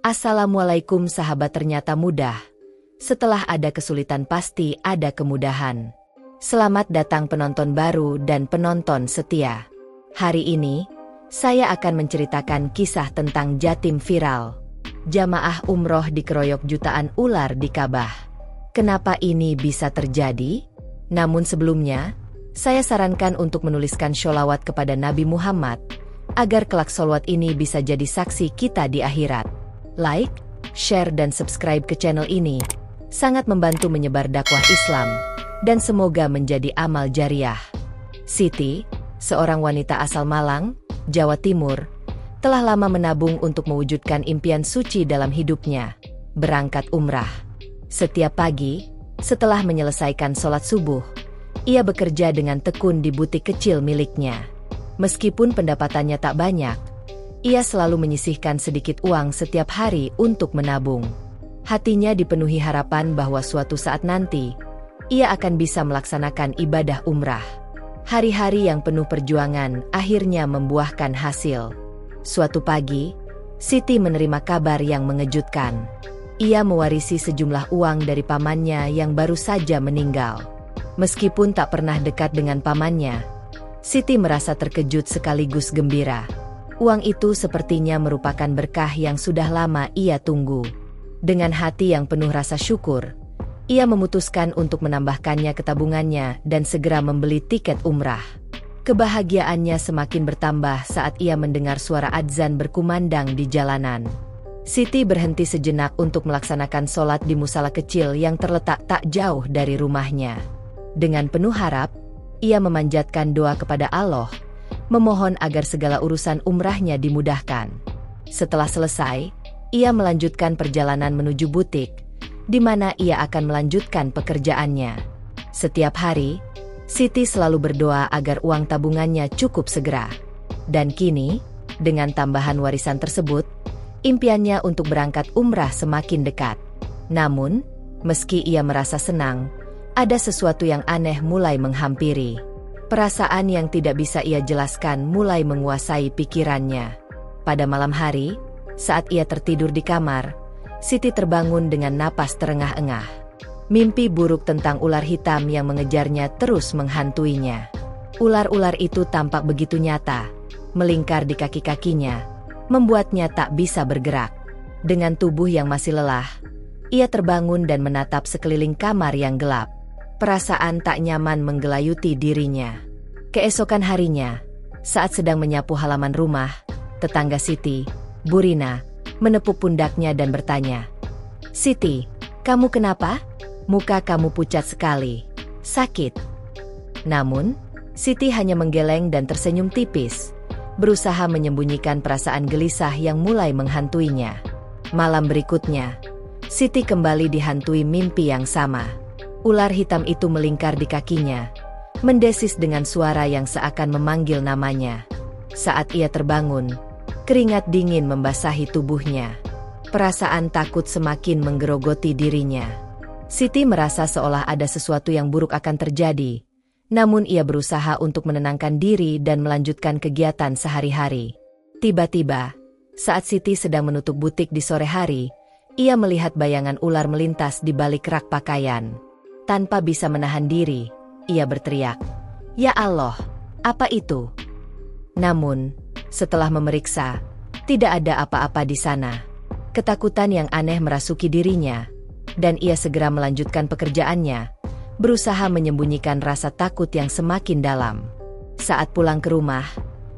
Assalamualaikum sahabat, ternyata mudah. Setelah ada kesulitan pasti ada kemudahan. Selamat datang penonton baru dan penonton setia. Hari ini, saya akan menceritakan kisah tentang jatim viral. Jamaah umroh dikeroyok jutaan ular di Ka'bah. Kenapa ini bisa terjadi? Namun sebelumnya, saya sarankan untuk menuliskan sholawat kepada Nabi Muhammad, agar kelak sholawat ini bisa jadi saksi kita di akhirat. Like, share dan subscribe ke channel ini, sangat membantu menyebar dakwah Islam, dan semoga menjadi amal jariah. Siti, seorang wanita asal Malang, Jawa Timur, telah lama menabung untuk mewujudkan impian suci dalam hidupnya, berangkat umrah. Setiap pagi, setelah menyelesaikan sholat subuh, ia bekerja dengan tekun di butik kecil miliknya. Meskipun pendapatannya tak banyak, ia selalu menyisihkan sedikit uang setiap hari untuk menabung. Hatinya dipenuhi harapan bahwa suatu saat nanti, ia akan bisa melaksanakan ibadah umrah. Hari-hari yang penuh perjuangan akhirnya membuahkan hasil. Suatu pagi, Siti menerima kabar yang mengejutkan. Ia mewarisi sejumlah uang dari pamannya yang baru saja meninggal. Meskipun tak pernah dekat dengan pamannya, Siti merasa terkejut sekaligus gembira. Uang itu sepertinya merupakan berkah yang sudah lama ia tunggu. Dengan hati yang penuh rasa syukur, ia memutuskan untuk menambahkannya ke tabungannya dan segera membeli tiket umrah. Kebahagiaannya semakin bertambah saat ia mendengar suara adzan berkumandang di jalanan. Siti berhenti sejenak untuk melaksanakan sholat di musala kecil yang terletak tak jauh dari rumahnya. Dengan penuh harap, ia memanjatkan doa kepada Allah, memohon agar segala urusan umrahnya dimudahkan. Setelah selesai, ia melanjutkan perjalanan menuju butik, di mana ia akan melanjutkan pekerjaannya. Setiap hari, Siti selalu berdoa agar uang tabungannya cukup segera. Dan kini, dengan tambahan warisan tersebut, impiannya untuk berangkat umrah semakin dekat. Namun, meski ia merasa senang, ada sesuatu yang aneh mulai menghampiri. Perasaan yang tidak bisa ia jelaskan mulai menguasai pikirannya. Pada malam hari, saat ia tertidur di kamar, Siti terbangun dengan napas terengah-engah. Mimpi buruk tentang ular hitam yang mengejarnya terus menghantuinya. Ular-ular itu tampak begitu nyata, melingkar di kaki-kakinya, membuatnya tak bisa bergerak. Dengan tubuh yang masih lelah, ia terbangun dan menatap sekeliling kamar yang gelap. Perasaan tak nyaman menggelayuti dirinya. Keesokan harinya, saat sedang menyapu halaman rumah, tetangga Siti, Burina, menepuk pundaknya dan bertanya, "Siti, kamu kenapa? Muka kamu pucat sekali. Sakit?" Namun, Siti hanya menggeleng dan tersenyum tipis, berusaha menyembunyikan perasaan gelisah yang mulai menghantuinya. Malam berikutnya, Siti kembali dihantui mimpi yang sama. Ular hitam itu melingkar di kakinya, mendesis dengan suara yang seakan memanggil namanya. Saat ia terbangun, keringat dingin membasahi tubuhnya. Perasaan takut semakin menggerogoti dirinya. Siti merasa seolah ada sesuatu yang buruk akan terjadi, namun ia berusaha untuk menenangkan diri dan melanjutkan kegiatan sehari-hari. Tiba-tiba, saat Siti sedang menutup butik di sore hari, ia melihat bayangan ular melintas di balik rak pakaian. Tanpa bisa menahan diri, ia berteriak, "Ya Allah, apa itu?" Namun, setelah memeriksa, tidak ada apa-apa di sana. Ketakutan yang aneh merasuki dirinya, dan ia segera melanjutkan pekerjaannya, berusaha menyembunyikan rasa takut yang semakin dalam. Saat pulang ke rumah,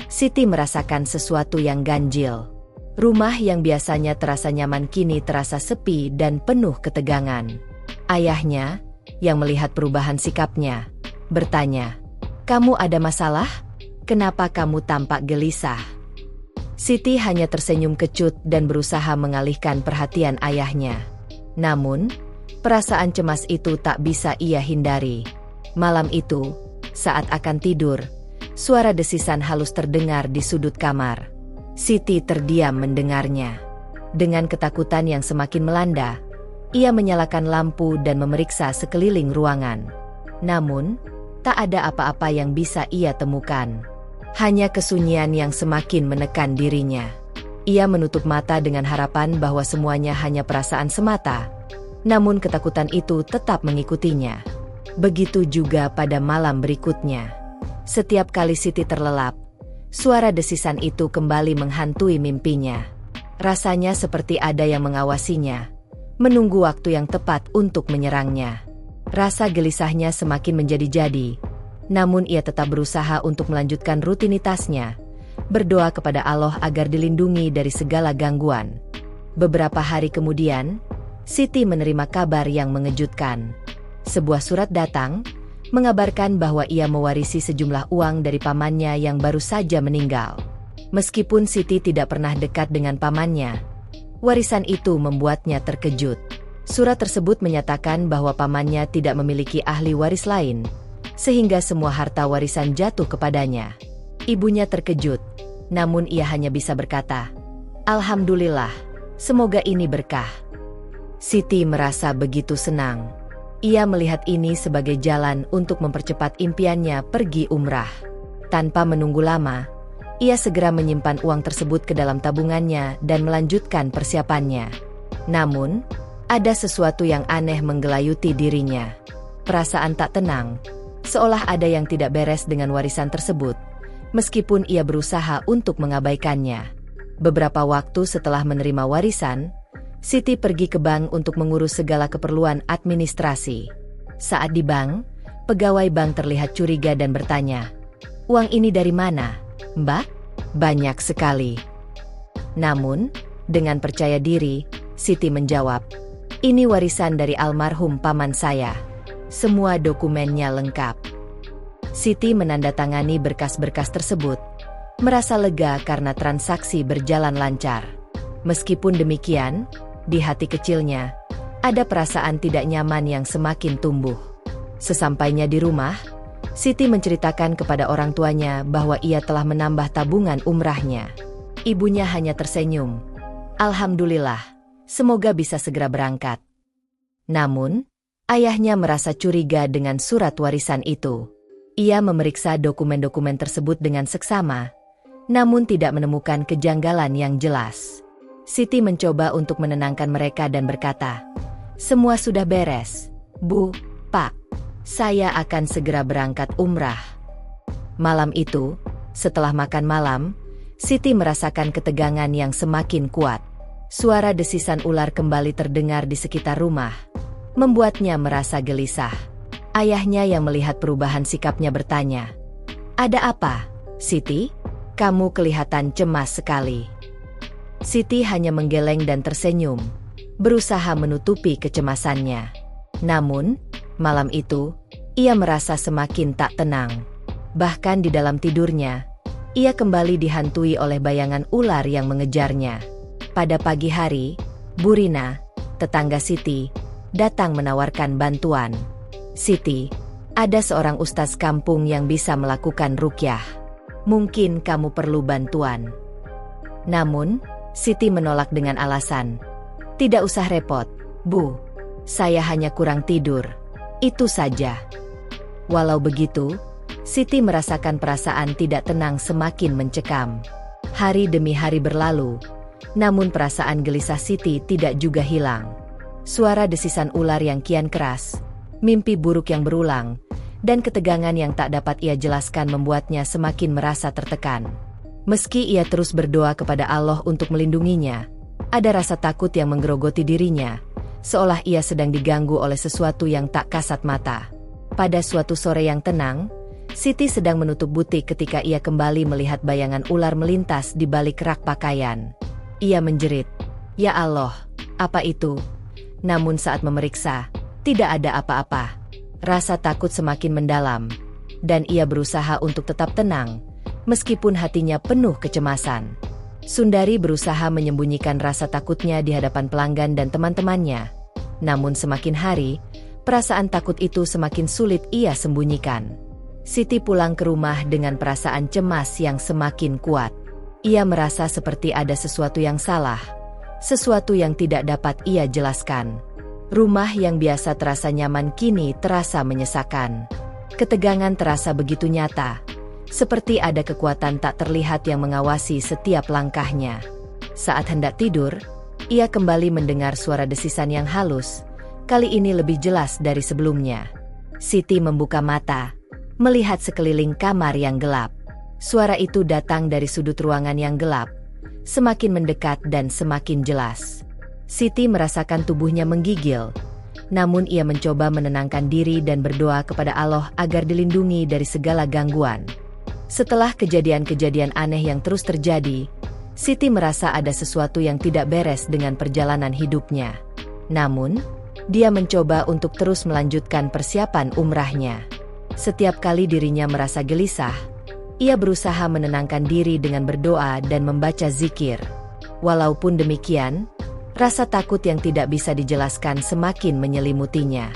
Siti merasakan sesuatu yang ganjil. Rumah yang biasanya terasa nyaman kini terasa sepi dan penuh ketegangan. Ayahnya, yang melihat perubahan sikapnya, bertanya, "Kamu ada masalah? Kenapa kamu tampak gelisah?" Siti hanya tersenyum kecut dan berusaha mengalihkan perhatian ayahnya. Namun, perasaan cemas itu tak bisa ia hindari. Malam itu, saat akan tidur, suara desisan halus terdengar di sudut kamar. Siti terdiam mendengarnya. Dengan ketakutan yang semakin melanda, ia menyalakan lampu dan memeriksa sekeliling ruangan. Namun, tak ada apa-apa yang bisa ia temukan. Hanya kesunyian yang semakin menekan dirinya. Ia menutup mata dengan harapan bahwa semuanya hanya perasaan semata. Namun ketakutan itu tetap mengikutinya. Begitu juga pada malam berikutnya. Setiap kali Siti terlelap, suara desisan itu kembali menghantui mimpinya. Rasanya seperti ada yang mengawasinya, menunggu waktu yang tepat untuk menyerangnya. Rasa gelisahnya semakin menjadi-jadi, namun ia tetap berusaha untuk melanjutkan rutinitasnya, berdoa kepada Allah agar dilindungi dari segala gangguan. Beberapa hari kemudian, Siti menerima kabar yang mengejutkan. Sebuah surat datang, mengabarkan bahwa ia mewarisi sejumlah uang dari pamannya yang baru saja meninggal. Meskipun Siti tidak pernah dekat dengan pamannya, warisan itu membuatnya terkejut. Surat tersebut menyatakan bahwa pamannya tidak memiliki ahli waris lain, sehingga semua harta warisan jatuh kepadanya. Ibunya terkejut, namun ia hanya bisa berkata, "Alhamdulillah, semoga ini berkah." Siti merasa begitu senang. Ia melihat ini sebagai jalan untuk mempercepat impiannya pergi umrah. Tanpa menunggu lama, ia segera menyimpan uang tersebut ke dalam tabungannya dan melanjutkan persiapannya. Namun, ada sesuatu yang aneh menggelayuti dirinya. Perasaan tak tenang, seolah ada yang tidak beres dengan warisan tersebut, meskipun ia berusaha untuk mengabaikannya. Beberapa waktu setelah menerima warisan, Siti pergi ke bank untuk mengurus segala keperluan administrasi. Saat di bank, pegawai bank terlihat curiga dan bertanya, "Uang ini dari mana, Mbak?" "Banyak sekali." Namun, dengan percaya diri, Siti menjawab, "Ini warisan dari almarhum paman saya. Semua dokumennya lengkap." Siti menandatangani berkas-berkas tersebut, merasa lega karena transaksi berjalan lancar. Meskipun demikian, di hati kecilnya, ada perasaan tidak nyaman yang semakin tumbuh. Sesampainya di rumah, Siti menceritakan kepada orang tuanya bahwa ia telah menambah tabungan umrahnya. Ibunya hanya tersenyum. "Alhamdulillah, semoga bisa segera berangkat." Namun, ayahnya merasa curiga dengan surat warisan itu. Ia memeriksa dokumen-dokumen tersebut dengan seksama, namun tidak menemukan kejanggalan yang jelas. Siti mencoba untuk menenangkan mereka dan berkata, "Semua sudah beres, Bu, Pak. Saya akan segera berangkat umrah." Malam itu, setelah makan malam, Siti merasakan ketegangan yang semakin kuat. Suara desisan ular kembali terdengar di sekitar rumah, membuatnya merasa gelisah. Ayahnya yang melihat perubahan sikapnya bertanya, "Ada apa, Siti? Kamu kelihatan cemas sekali." Siti hanya menggeleng dan tersenyum, berusaha menutupi kecemasannya. Namun, malam itu, ia merasa semakin tak tenang. Bahkan di dalam tidurnya, ia kembali dihantui oleh bayangan ular yang mengejarnya. Pada pagi hari, Bu Rina, tetangga Siti, datang menawarkan bantuan. "Siti, ada seorang ustaz kampung yang bisa melakukan ruqyah. Mungkin kamu perlu bantuan." Namun, Siti menolak dengan alasan, "Tidak usah repot, Bu. Saya hanya kurang tidur. Itu saja." Walau begitu, Siti merasakan perasaan tidak tenang semakin mencekam. Hari demi hari berlalu, namun perasaan gelisah Siti tidak juga hilang. Suara desisan ular yang kian keras, mimpi buruk yang berulang, dan ketegangan yang tak dapat ia jelaskan membuatnya semakin merasa tertekan. Meski ia terus berdoa kepada Allah untuk melindunginya, ada rasa takut yang menggerogoti dirinya, seolah ia sedang diganggu oleh sesuatu yang tak kasat mata. Pada suatu sore yang tenang, Siti sedang menutup butik ketika ia kembali melihat bayangan ular melintas di balik rak pakaian. Ia menjerit, "Ya Allah, apa itu?" Namun saat memeriksa, tidak ada apa-apa. Rasa takut semakin mendalam, dan ia berusaha untuk tetap tenang, meskipun hatinya penuh kecemasan. Sundari berusaha menyembunyikan rasa takutnya di hadapan pelanggan dan teman-temannya. Namun semakin hari, perasaan takut itu semakin sulit ia sembunyikan. Siti pulang ke rumah dengan perasaan cemas yang semakin kuat. Ia merasa seperti ada sesuatu yang salah, sesuatu yang tidak dapat ia jelaskan. Rumah yang biasa terasa nyaman kini terasa menyesakan. Ketegangan terasa begitu nyata, seperti ada kekuatan tak terlihat yang mengawasi setiap langkahnya. Saat hendak tidur, ia kembali mendengar suara desisan yang halus, kali ini lebih jelas dari sebelumnya. Siti membuka mata, melihat sekeliling kamar yang gelap. Suara itu datang dari sudut ruangan yang gelap, semakin mendekat dan semakin jelas. Siti merasakan tubuhnya menggigil, namun ia mencoba menenangkan diri dan berdoa kepada Allah agar dilindungi dari segala gangguan. Setelah kejadian-kejadian aneh yang terus terjadi, Siti merasa ada sesuatu yang tidak beres dengan perjalanan hidupnya. Namun, dia mencoba untuk terus melanjutkan persiapan umrahnya. Setiap kali dirinya merasa gelisah, ia berusaha menenangkan diri dengan berdoa dan membaca zikir. Walaupun demikian, rasa takut yang tidak bisa dijelaskan semakin menyelimutinya.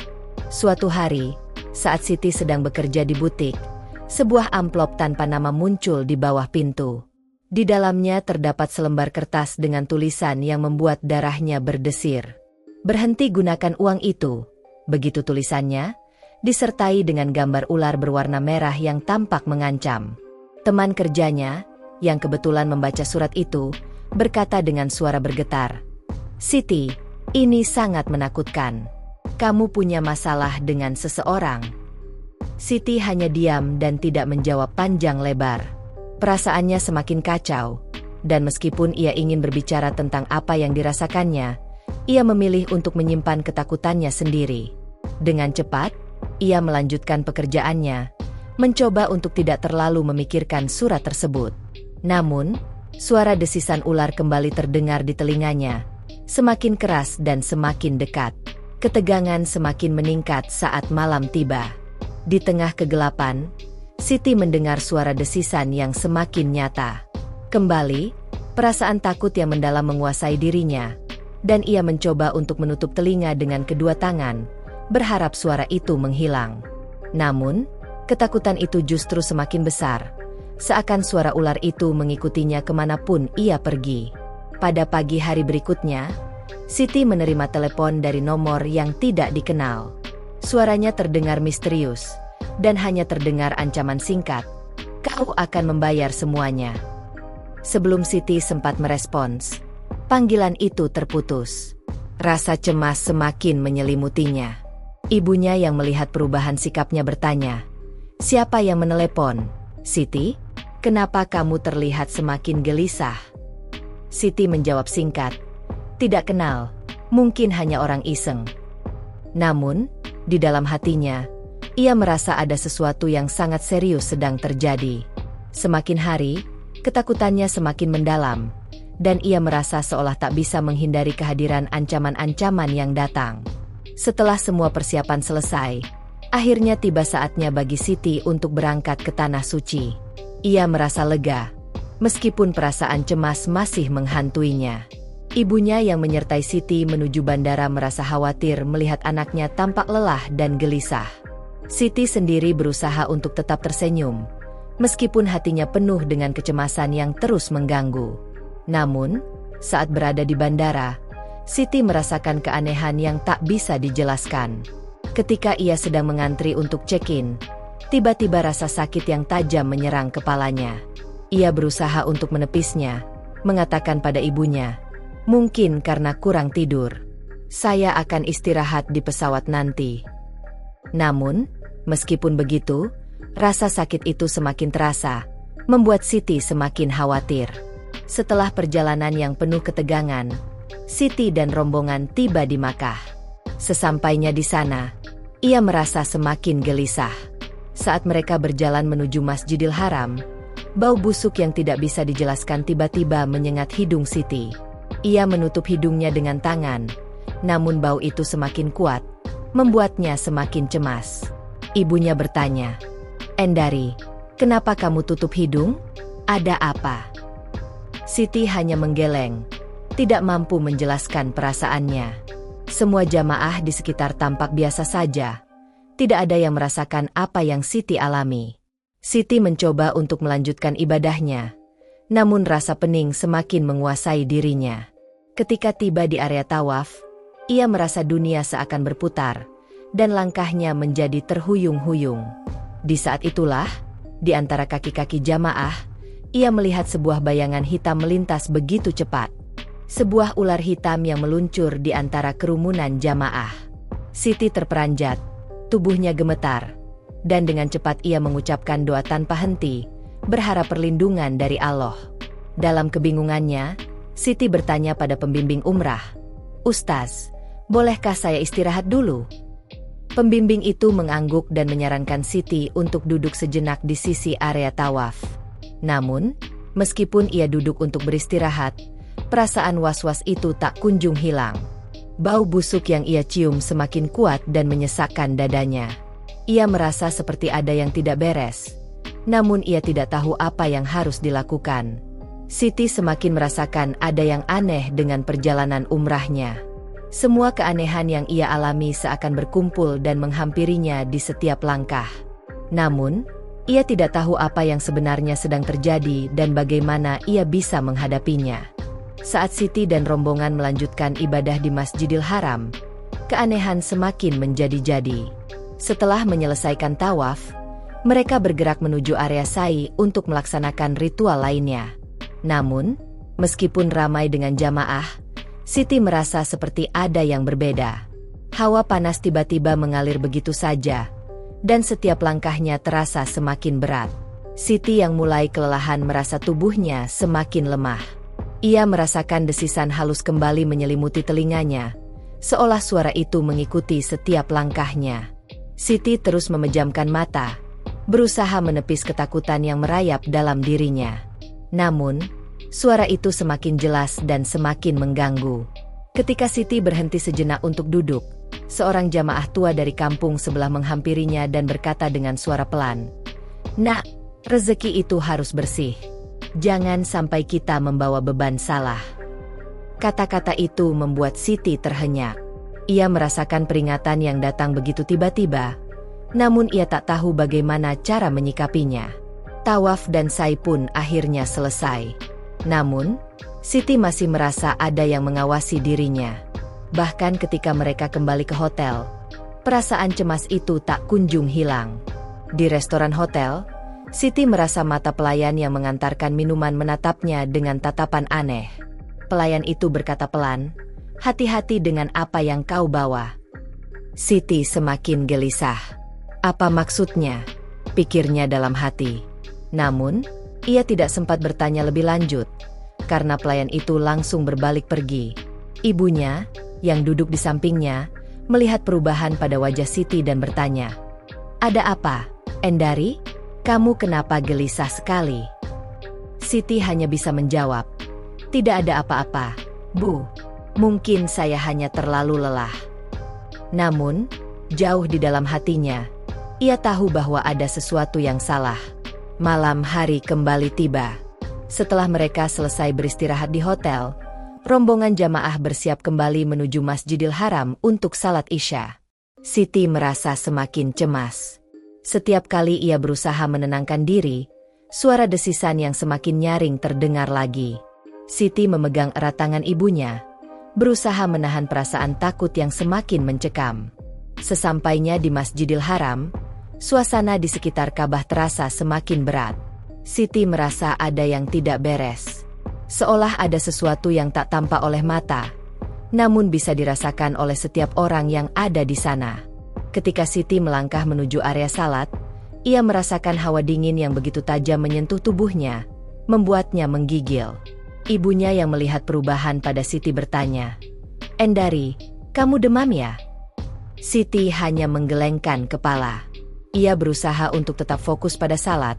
Suatu hari, saat Siti sedang bekerja di butik, sebuah amplop tanpa nama muncul di bawah pintu. Di dalamnya terdapat selembar kertas dengan tulisan yang membuat darahnya berdesir. "Berhenti gunakan uang itu." Begitu tulisannya, disertai dengan gambar ular berwarna merah yang tampak mengancam. Teman kerjanya, yang kebetulan membaca surat itu, berkata dengan suara bergetar, "Siti, ini sangat menakutkan. Kamu punya masalah dengan seseorang." Siti hanya diam dan tidak menjawab panjang lebar. Perasaannya semakin kacau, dan meskipun ia ingin berbicara tentang apa yang dirasakannya, ia memilih untuk menyimpan ketakutannya sendiri. Dengan cepat, ia melanjutkan pekerjaannya, mencoba untuk tidak terlalu memikirkan surat tersebut. Namun, suara desisan ular kembali terdengar di telinganya, semakin keras dan semakin dekat. Ketegangan semakin meningkat saat malam tiba. Di tengah kegelapan, Siti mendengar suara desisan yang semakin nyata. Kembali, perasaan takut yang mendalam menguasai dirinya, dan ia mencoba untuk menutup telinga dengan kedua tangan, berharap suara itu menghilang. Namun, ketakutan itu justru semakin besar, seakan suara ular itu mengikutinya kemanapun ia pergi. Pada pagi hari berikutnya, Siti menerima telepon dari nomor yang tidak dikenal. Suaranya terdengar misterius, dan hanya terdengar ancaman singkat, "Kau akan membayar semuanya." Sebelum Siti sempat merespons, panggilan itu terputus. Rasa cemas semakin menyelimutinya. Ibunya yang melihat perubahan sikapnya bertanya, "Siapa yang menelepon? Siti, kenapa kamu terlihat semakin gelisah?" Siti menjawab singkat, "Tidak kenal, mungkin hanya orang iseng." Namun, di dalam hatinya, ia merasa ada sesuatu yang sangat serius sedang terjadi. Semakin hari, ketakutannya semakin mendalam, dan ia merasa seolah tak bisa menghindari kehadiran ancaman-ancaman yang datang. Setelah semua persiapan selesai, akhirnya tiba saatnya bagi Siti untuk berangkat ke Tanah Suci. Ia merasa lega, meskipun perasaan cemas masih menghantuinya. Ibunya yang menyertai Siti menuju bandara merasa khawatir melihat anaknya tampak lelah dan gelisah. Siti sendiri berusaha untuk tetap tersenyum, meskipun hatinya penuh dengan kecemasan yang terus mengganggu. Namun, saat berada di bandara, Siti merasakan keanehan yang tak bisa dijelaskan. Ketika ia sedang mengantri untuk check-in, tiba-tiba rasa sakit yang tajam menyerang kepalanya. Ia berusaha untuk menepisnya, mengatakan pada ibunya, "Mungkin karena kurang tidur. Saya akan istirahat di pesawat nanti." Namun, meskipun begitu, rasa sakit itu semakin terasa, membuat Siti semakin khawatir. Setelah perjalanan yang penuh ketegangan, Siti dan rombongan tiba di Makkah. Sesampainya di sana, ia merasa semakin gelisah. Saat mereka berjalan menuju Masjidil Haram, bau busuk yang tidak bisa dijelaskan tiba-tiba menyengat hidung Siti. Ia menutup hidungnya dengan tangan, namun bau itu semakin kuat, membuatnya semakin cemas. Ibunya bertanya, "Endari, kenapa kamu tutup hidung? Ada apa?" Siti hanya menggeleng, tidak mampu menjelaskan perasaannya. Semua jamaah di sekitar tampak biasa saja. Tidak ada yang merasakan apa yang Siti alami. Siti mencoba untuk melanjutkan ibadahnya, namun rasa pening semakin menguasai dirinya. Ketika tiba di area tawaf, ia merasa dunia seakan berputar, dan langkahnya menjadi terhuyung-huyung. Di saat itulah, di antara kaki-kaki jamaah, ia melihat sebuah bayangan hitam melintas begitu cepat. sebuah ular hitam yang meluncur di antara kerumunan jamaah. Siti terperanjat, tubuhnya gemetar, dan dengan cepat ia mengucapkan doa tanpa henti, berharap perlindungan dari Allah. Dalam kebingungannya, Siti bertanya pada pembimbing umrah, "Ustaz, bolehkah saya istirahat dulu?" Pembimbing itu mengangguk dan menyarankan Siti untuk duduk sejenak di sisi area tawaf. Namun, meskipun ia duduk untuk beristirahat, perasaan was-was itu tak kunjung hilang. Bau busuk yang ia cium semakin kuat dan menyesakkan dadanya. Ia merasa seperti ada yang tidak beres. Namun ia tidak tahu apa yang harus dilakukan. Siti semakin merasakan ada yang aneh dengan perjalanan umrahnya. Semua keanehan yang ia alami seakan berkumpul dan menghampirinya di setiap langkah. Namun, ia tidak tahu apa yang sebenarnya sedang terjadi dan bagaimana ia bisa menghadapinya. Saat Siti dan rombongan melanjutkan ibadah di Masjidil Haram, keanehan semakin menjadi-jadi. Setelah menyelesaikan tawaf, mereka bergerak menuju area sa'i untuk melaksanakan ritual lainnya. Namun, meskipun ramai dengan jamaah, Siti merasa seperti ada yang berbeda. Hawa panas tiba-tiba mengalir begitu saja, dan setiap langkahnya terasa semakin berat. Siti yang mulai kelelahan merasa tubuhnya semakin lemah. Ia merasakan desisan halus kembali menyelimuti telinganya, seolah suara itu mengikuti setiap langkahnya. Siti terus memejamkan mata, berusaha menepis ketakutan yang merayap dalam dirinya. Namun, suara itu semakin jelas dan semakin mengganggu. Ketika Siti berhenti sejenak untuk duduk, seorang jamaah tua dari kampung sebelah menghampirinya dan berkata dengan suara pelan, "Nak, rezeki itu harus bersih. Jangan sampai kita membawa beban salah." Kata-kata itu membuat Siti terhenyak. Ia merasakan peringatan yang datang begitu tiba-tiba, namun ia tak tahu bagaimana cara menyikapinya. Tawaf dan sa'i pun akhirnya selesai. Namun, Siti masih merasa ada yang mengawasi dirinya. Bahkan ketika mereka kembali ke hotel, perasaan cemas itu tak kunjung hilang. Di restoran hotel, Siti merasa mata pelayan yang mengantarkan minuman menatapnya dengan tatapan aneh. Pelayan itu berkata pelan, "Hati-hati dengan apa yang kau bawa." Siti semakin gelisah. Apa maksudnya? Pikirnya dalam hati. Namun, ia tidak sempat bertanya lebih lanjut, karena pelayan itu langsung berbalik pergi. Ibunya, yang duduk di sampingnya, melihat perubahan pada wajah Siti dan bertanya, "Ada apa, Endari? Kamu kenapa gelisah sekali?" Siti hanya bisa menjawab, "Tidak ada apa-apa, Bu. Mungkin saya hanya terlalu lelah." Namun, jauh di dalam hatinya, ia tahu bahwa ada sesuatu yang salah. Malam hari kembali tiba. Setelah mereka selesai beristirahat di hotel, rombongan jamaah bersiap kembali menuju Masjidil Haram untuk salat Isya. Siti merasa semakin cemas. Setiap kali ia berusaha menenangkan diri, suara desisan yang semakin nyaring terdengar lagi. Siti memegang erat tangan ibunya, berusaha menahan perasaan takut yang semakin mencekam. Sesampainya di Masjidil Haram, suasana di sekitar Ka'bah terasa semakin berat. Siti merasa ada yang tidak beres. Seolah ada sesuatu yang tak tampak oleh mata, namun bisa dirasakan oleh setiap orang yang ada di sana. Ketika Siti melangkah menuju area salat, ia merasakan hawa dingin yang begitu tajam menyentuh tubuhnya, membuatnya menggigil. Ibunya yang melihat perubahan pada Siti bertanya, "Endari, kamu demam ya?" Siti hanya menggelengkan kepala. Ia berusaha untuk tetap fokus pada salat,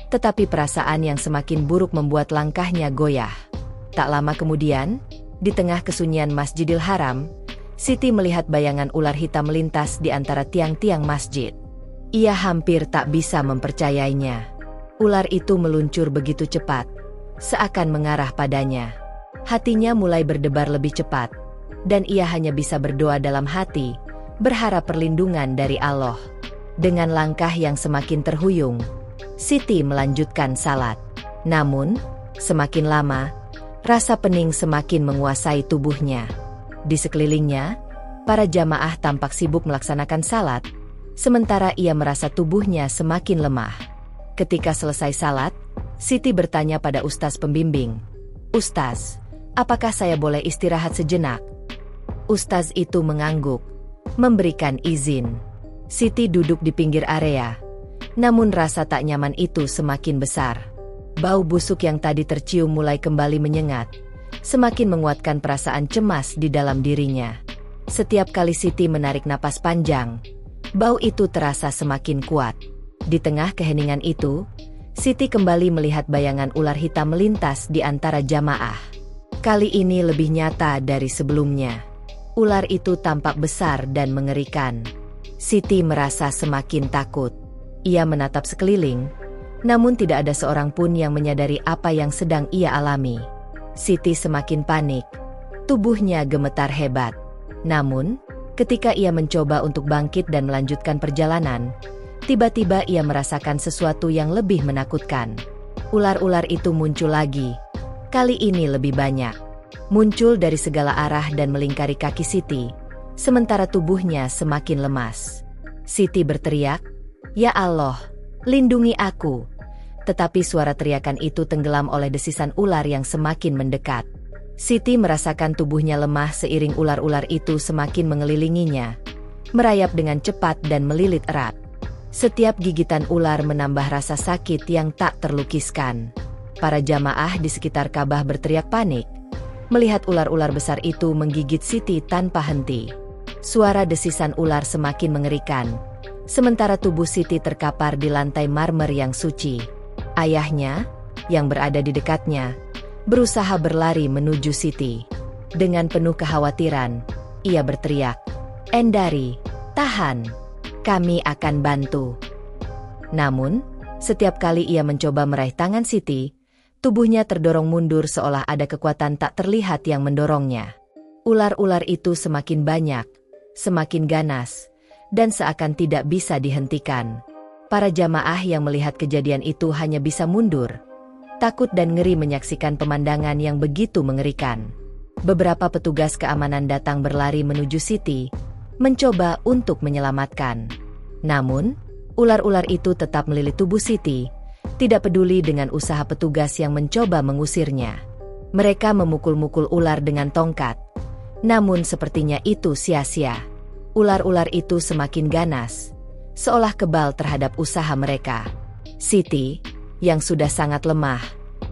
tetapi perasaan yang semakin buruk membuat langkahnya goyah. Tak lama kemudian, di tengah kesunyian Masjidil Haram, Siti melihat bayangan ular hitam melintas di antara tiang-tiang masjid. Ia hampir tak bisa mempercayainya. Ular itu meluncur begitu cepat, seakan mengarah padanya. Hatinya mulai berdebar lebih cepat, dan ia hanya bisa berdoa dalam hati, berharap perlindungan dari Allah. Dengan langkah yang semakin terhuyung, Siti melanjutkan salat. Namun, semakin lama, rasa pening semakin menguasai tubuhnya. Di sekelilingnya, para jamaah tampak sibuk melaksanakan salat, sementara ia merasa tubuhnya semakin lemah. Ketika selesai salat, Siti bertanya pada ustaz pembimbing, "Ustaz, apakah saya boleh istirahat sejenak? Ustaz itu mengangguk, memberikan izin. Siti duduk di pinggir area. Namun rasa tak nyaman itu semakin besar. Bau busuk yang tadi tercium mulai kembali menyengat, semakin menguatkan perasaan cemas di dalam dirinya. Setiap kali Siti menarik napas panjang, bau itu terasa semakin kuat. Di tengah keheningan itu, Siti kembali melihat bayangan ular hitam melintas di antara jamaah. Kali ini lebih nyata dari sebelumnya. Ular itu tampak besar dan mengerikan. Siti merasa semakin takut. Ia menatap sekeliling, namun tidak ada seorang pun yang menyadari apa yang sedang ia alami. Siti semakin panik. Tubuhnya gemetar hebat. Namun, ketika ia mencoba untuk bangkit dan melanjutkan perjalanan, tiba-tiba ia merasakan sesuatu yang lebih menakutkan. Ular-ular itu muncul lagi. Kali ini lebih banyak. Muncul dari segala arah dan melingkari kaki Siti, sementara tubuhnya semakin lemas. Siti berteriak, "Ya Allah, lindungi aku!" Tetapi suara teriakan itu tenggelam oleh desisan ular yang semakin mendekat. Siti merasakan tubuhnya lemah seiring ular-ular itu semakin mengelilinginya, merayap dengan cepat dan melilit erat. Setiap gigitan ular menambah rasa sakit yang tak terlukiskan. Para jamaah di sekitar Ka'bah berteriak panik, melihat ular-ular besar itu menggigit Siti tanpa henti. Suara desisan ular semakin mengerikan, sementara tubuh Siti terkapar di lantai marmer yang suci. Ayahnya, yang berada di dekatnya, berusaha berlari menuju Siti. Dengan penuh kekhawatiran, ia berteriak, "Endari, tahan, kami akan bantu." Namun, setiap kali ia mencoba meraih tangan Siti, tubuhnya terdorong mundur seolah ada kekuatan tak terlihat yang mendorongnya. Ular-ular itu semakin banyak, semakin ganas, dan seakan tidak bisa dihentikan. Para jamaah yang melihat kejadian itu hanya bisa mundur, takut dan ngeri menyaksikan pemandangan yang begitu mengerikan. Beberapa petugas keamanan datang berlari menuju Siti, mencoba untuk menyelamatkan. Namun, ular-ular itu tetap melilit tubuh Siti, tidak peduli dengan usaha petugas yang mencoba mengusirnya. Mereka memukul-mukul ular dengan tongkat, namun sepertinya itu sia-sia. Ular-ular itu semakin ganas, seolah kebal terhadap usaha mereka. Siti, yang sudah sangat lemah,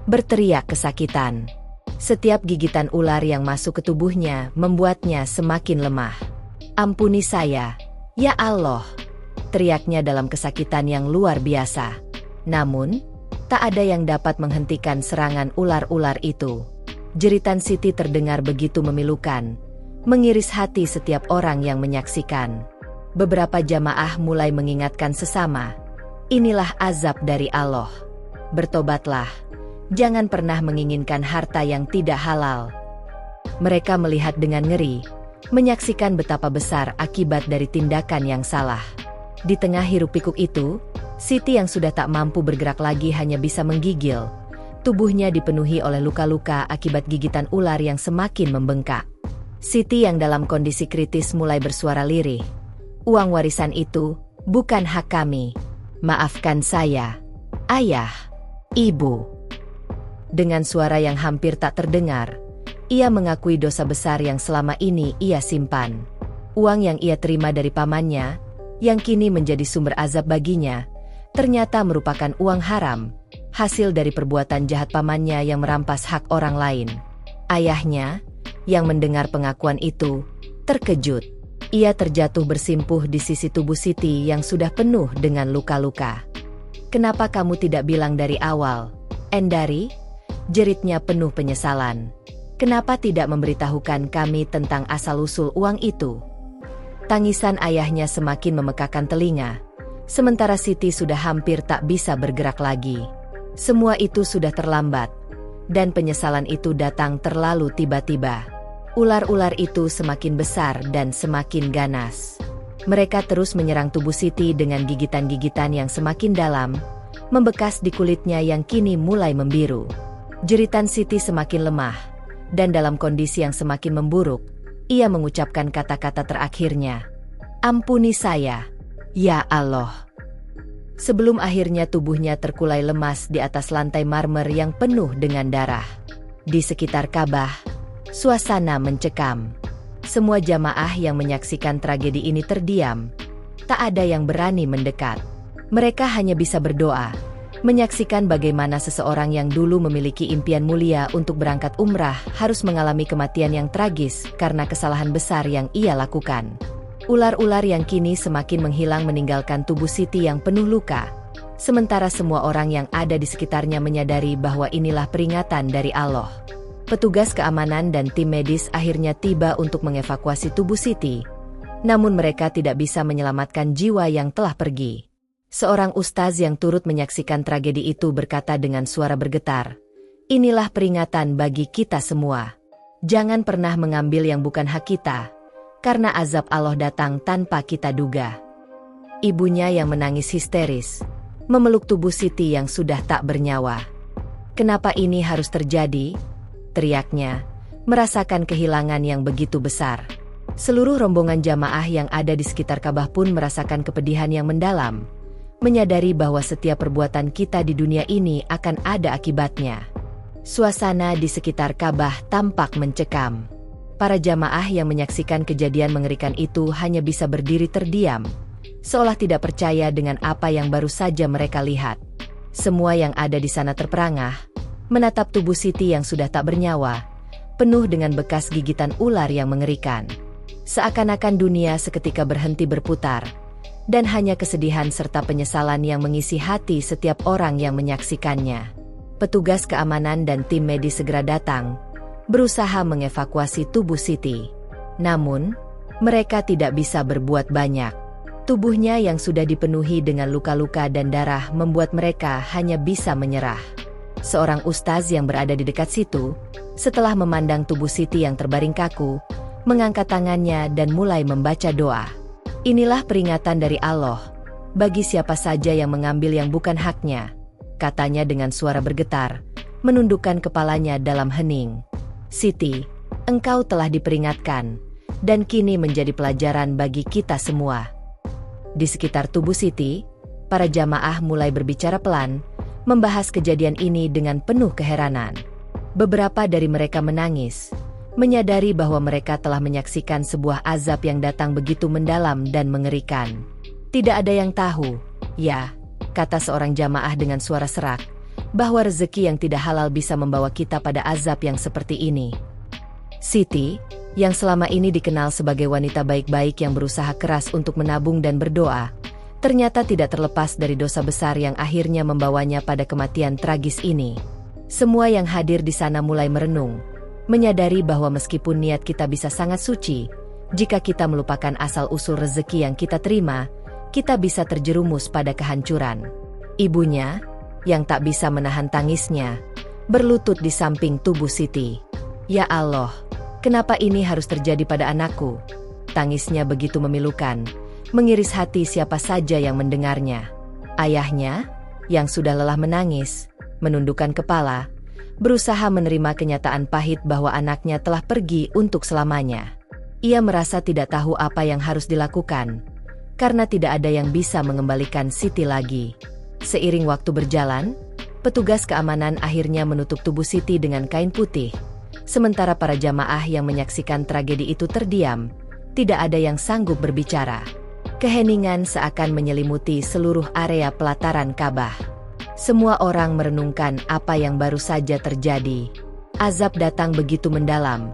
berteriak kesakitan. Setiap gigitan ular yang masuk ke tubuhnya membuatnya semakin lemah. "Ampuni saya, ya Allah!" teriaknya dalam kesakitan yang luar biasa. Namun, tak ada yang dapat menghentikan serangan ular-ular itu. Jeritan Siti terdengar begitu memilukan, mengiris hati setiap orang yang menyaksikan. Beberapa jamaah mulai mengingatkan sesama, "Inilah azab dari Allah. Bertobatlah, jangan pernah menginginkan harta yang tidak halal." Mereka melihat dengan ngeri, menyaksikan betapa besar akibat dari tindakan yang salah. Di tengah hiruk-pikuk itu, Siti yang sudah tak mampu bergerak lagi hanya bisa menggigil. Tubuhnya dipenuhi oleh luka-luka akibat gigitan ular yang semakin membengkak. Siti yang dalam kondisi kritis mulai bersuara lirih, "Uang warisan itu bukan hak kami. Maafkan saya, Ayah, Ibu." Dengan suara yang hampir tak terdengar, ia mengakui dosa besar yang selama ini ia simpan. Uang yang ia terima dari pamannya, yang kini menjadi sumber azab baginya, ternyata merupakan uang haram, hasil dari perbuatan jahat pamannya yang merampas hak orang lain. Ayahnya, yang mendengar pengakuan itu, terkejut. Ia terjatuh bersimpuh di sisi tubuh Siti yang sudah penuh dengan luka-luka. "Kenapa kamu tidak bilang dari awal, Endari?" jeritnya penuh penyesalan. "Kenapa tidak memberitahukan kami tentang asal-usul uang itu?" Tangisan ayahnya semakin memekakan telinga, sementara Siti sudah hampir tak bisa bergerak lagi. Semua itu sudah terlambat, dan penyesalan itu datang terlalu tiba-tiba. Ular-ular itu semakin besar dan semakin ganas. Mereka terus menyerang tubuh Siti dengan gigitan-gigitan yang semakin dalam, membekas di kulitnya yang kini mulai membiru. Jeritan Siti semakin lemah, dan dalam kondisi yang semakin memburuk, ia mengucapkan kata-kata terakhirnya, "Ampuni saya, ya Allah." Sebelum akhirnya tubuhnya terkulai lemas di atas lantai marmer yang penuh dengan darah. Di sekitar Ka'bah, Suasana mencekam. Semua jamaah yang menyaksikan tragedi ini terdiam. Tak ada yang berani mendekat. Mereka hanya bisa berdoa, menyaksikan bagaimana seseorang yang dulu memiliki impian mulia untuk berangkat umrah harus mengalami kematian yang tragis karena kesalahan besar yang ia lakukan. Ular-ular yang kini semakin menghilang meninggalkan tubuh Siti yang penuh luka. Sementara semua orang yang ada di sekitarnya menyadari bahwa inilah peringatan dari Allah. Petugas keamanan dan tim medis akhirnya tiba untuk mengevakuasi tubuh Siti. Namun mereka tidak bisa menyelamatkan jiwa yang telah pergi. Seorang ustaz yang turut menyaksikan tragedi itu berkata dengan suara bergetar, "Inilah peringatan bagi kita semua. Jangan pernah mengambil yang bukan hak kita, karena azab Allah datang tanpa kita duga." Ibunya yang menangis histeris, memeluk tubuh Siti yang sudah tak bernyawa. "Kenapa ini harus terjadi?" teriaknya, merasakan kehilangan yang begitu besar. Seluruh rombongan jamaah yang ada di sekitar Ka'bah pun merasakan kepedihan yang mendalam, menyadari bahwa setiap perbuatan kita di dunia ini akan ada akibatnya. Suasana di sekitar Ka'bah tampak mencekam. Para jamaah yang menyaksikan kejadian mengerikan itu hanya bisa berdiri terdiam, seolah tidak percaya dengan apa yang baru saja mereka lihat. Semua yang ada di sana terperangah, menatap tubuh Siti yang sudah tak bernyawa, penuh dengan bekas gigitan ular yang mengerikan. Seakan-akan dunia seketika berhenti berputar, dan hanya kesedihan serta penyesalan yang mengisi hati setiap orang yang menyaksikannya. Petugas keamanan dan tim medis segera datang, berusaha mengevakuasi tubuh Siti. Namun, mereka tidak bisa berbuat banyak. Tubuhnya yang sudah dipenuhi dengan luka-luka dan darah membuat mereka hanya bisa menyerah. Seorang ustaz yang berada di dekat situ, setelah memandang tubuh Siti yang terbaring kaku, mengangkat tangannya dan mulai membaca doa. "Inilah peringatan dari Allah bagi siapa saja yang mengambil yang bukan haknya," katanya dengan suara bergetar, menundukkan kepalanya dalam hening. "Siti, engkau telah diperingatkan, dan kini menjadi pelajaran bagi kita semua." Di sekitar tubuh Siti, para jamaah mulai berbicara pelan, membahas kejadian ini dengan penuh keheranan. Beberapa dari mereka menangis, menyadari bahwa mereka telah menyaksikan sebuah azab yang datang begitu mendalam dan mengerikan. "Tidak ada yang tahu, ya," kata seorang jamaah dengan suara serak, "bahwa rezeki yang tidak halal bisa membawa kita pada azab yang seperti ini." Siti, yang selama ini dikenal sebagai wanita baik-baik yang berusaha keras untuk menabung dan berdoa, ternyata tidak terlepas dari dosa besar yang akhirnya membawanya pada kematian tragis ini. Semua yang hadir di sana mulai merenung, menyadari bahwa meskipun niat kita bisa sangat suci, jika kita melupakan asal-usul rezeki yang kita terima, kita bisa terjerumus pada kehancuran. Ibunya, yang tak bisa menahan tangisnya, berlutut di samping tubuh Siti. "Ya Allah, kenapa ini harus terjadi pada anakku?" Tangisnya begitu memilukan, mengiris hati siapa saja yang mendengarnya. Ayahnya, yang sudah lelah menangis, menundukkan kepala, berusaha menerima kenyataan pahit bahwa anaknya telah pergi untuk selamanya. Ia merasa tidak tahu apa yang harus dilakukan, karena tidak ada yang bisa mengembalikan Siti lagi. Seiring waktu berjalan, petugas keamanan akhirnya menutup tubuh Siti dengan kain putih. Sementara para jamaah yang menyaksikan tragedi itu terdiam, tidak ada yang sanggup berbicara. Keheningan seakan menyelimuti seluruh area pelataran Ka'bah. Semua orang merenungkan apa yang baru saja terjadi. Azab datang begitu mendalam,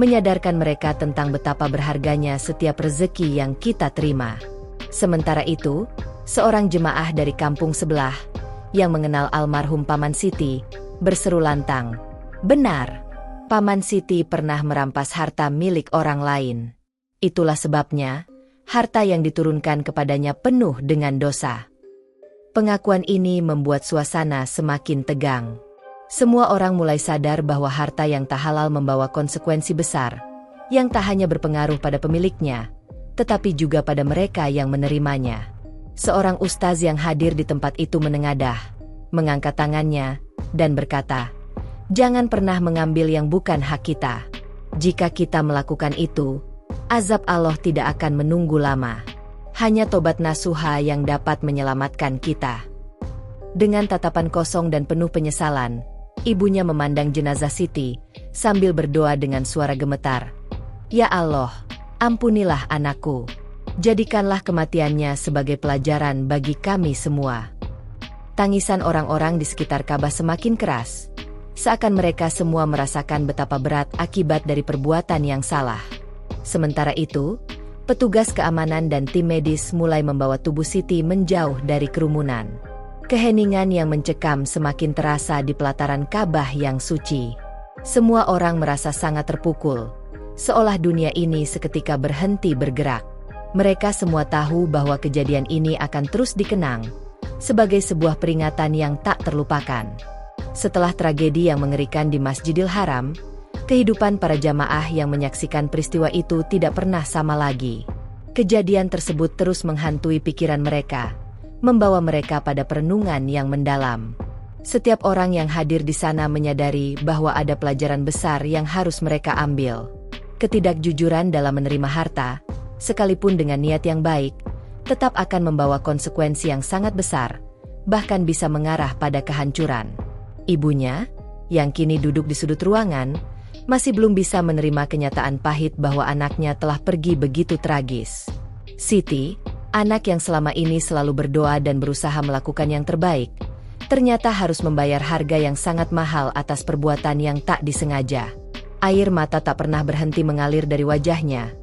menyadarkan mereka tentang betapa berharganya setiap rezeki yang kita terima. Sementara itu, seorang jemaah dari kampung sebelah, yang mengenal almarhum Paman Siti, berseru lantang, "Benar, Paman Siti pernah merampas harta milik orang lain. Itulah sebabnya, harta yang diturunkan kepadanya penuh dengan dosa." Pengakuan ini membuat suasana semakin tegang. Semua orang mulai sadar bahwa harta yang tak halal membawa konsekuensi besar, yang tak hanya berpengaruh pada pemiliknya, tetapi juga pada mereka yang menerimanya. Seorang ustaz yang hadir di tempat itu menengadah, mengangkat tangannya, dan berkata, "Jangan pernah mengambil yang bukan hak kita. Jika kita melakukan itu, azab Allah tidak akan menunggu lama. Hanya tobat nasuha yang dapat menyelamatkan kita." Dengan tatapan kosong dan penuh penyesalan, Ibunya memandang jenazah Siti, sambil berdoa dengan suara gemetar. Ya Allah, ampunilah anakku. Jadikanlah kematiannya sebagai pelajaran bagi kami semua. Tangisan orang-orang di sekitar Ka'bah semakin keras. Seakan mereka semua merasakan betapa berat akibat dari perbuatan yang salah. Sementara itu, petugas keamanan dan tim medis mulai membawa tubuh Siti menjauh dari kerumunan. Keheningan yang mencekam semakin terasa di pelataran Ka'bah yang suci. Semua orang merasa sangat terpukul, seolah dunia ini seketika berhenti bergerak. Mereka semua tahu bahwa kejadian ini akan terus dikenang sebagai sebuah peringatan yang tak terlupakan. Setelah tragedi yang mengerikan di Masjidil Haram, kehidupan para jamaah yang menyaksikan peristiwa itu tidak pernah sama lagi. Kejadian tersebut terus menghantui pikiran mereka, membawa mereka pada perenungan yang mendalam. Setiap orang yang hadir di sana menyadari bahwa ada pelajaran besar yang harus mereka ambil. Ketidakjujuran dalam menerima harta, sekalipun dengan niat yang baik, tetap akan membawa konsekuensi yang sangat besar, bahkan bisa mengarah pada kehancuran. Ibunya, yang kini duduk di sudut ruangan, masih belum bisa menerima kenyataan pahit bahwa anaknya telah pergi begitu tragis. Siti, anak yang selama ini selalu berdoa dan berusaha melakukan yang terbaik, ternyata harus membayar harga yang sangat mahal atas perbuatan yang tak disengaja. Air mata tak pernah berhenti mengalir dari wajahnya,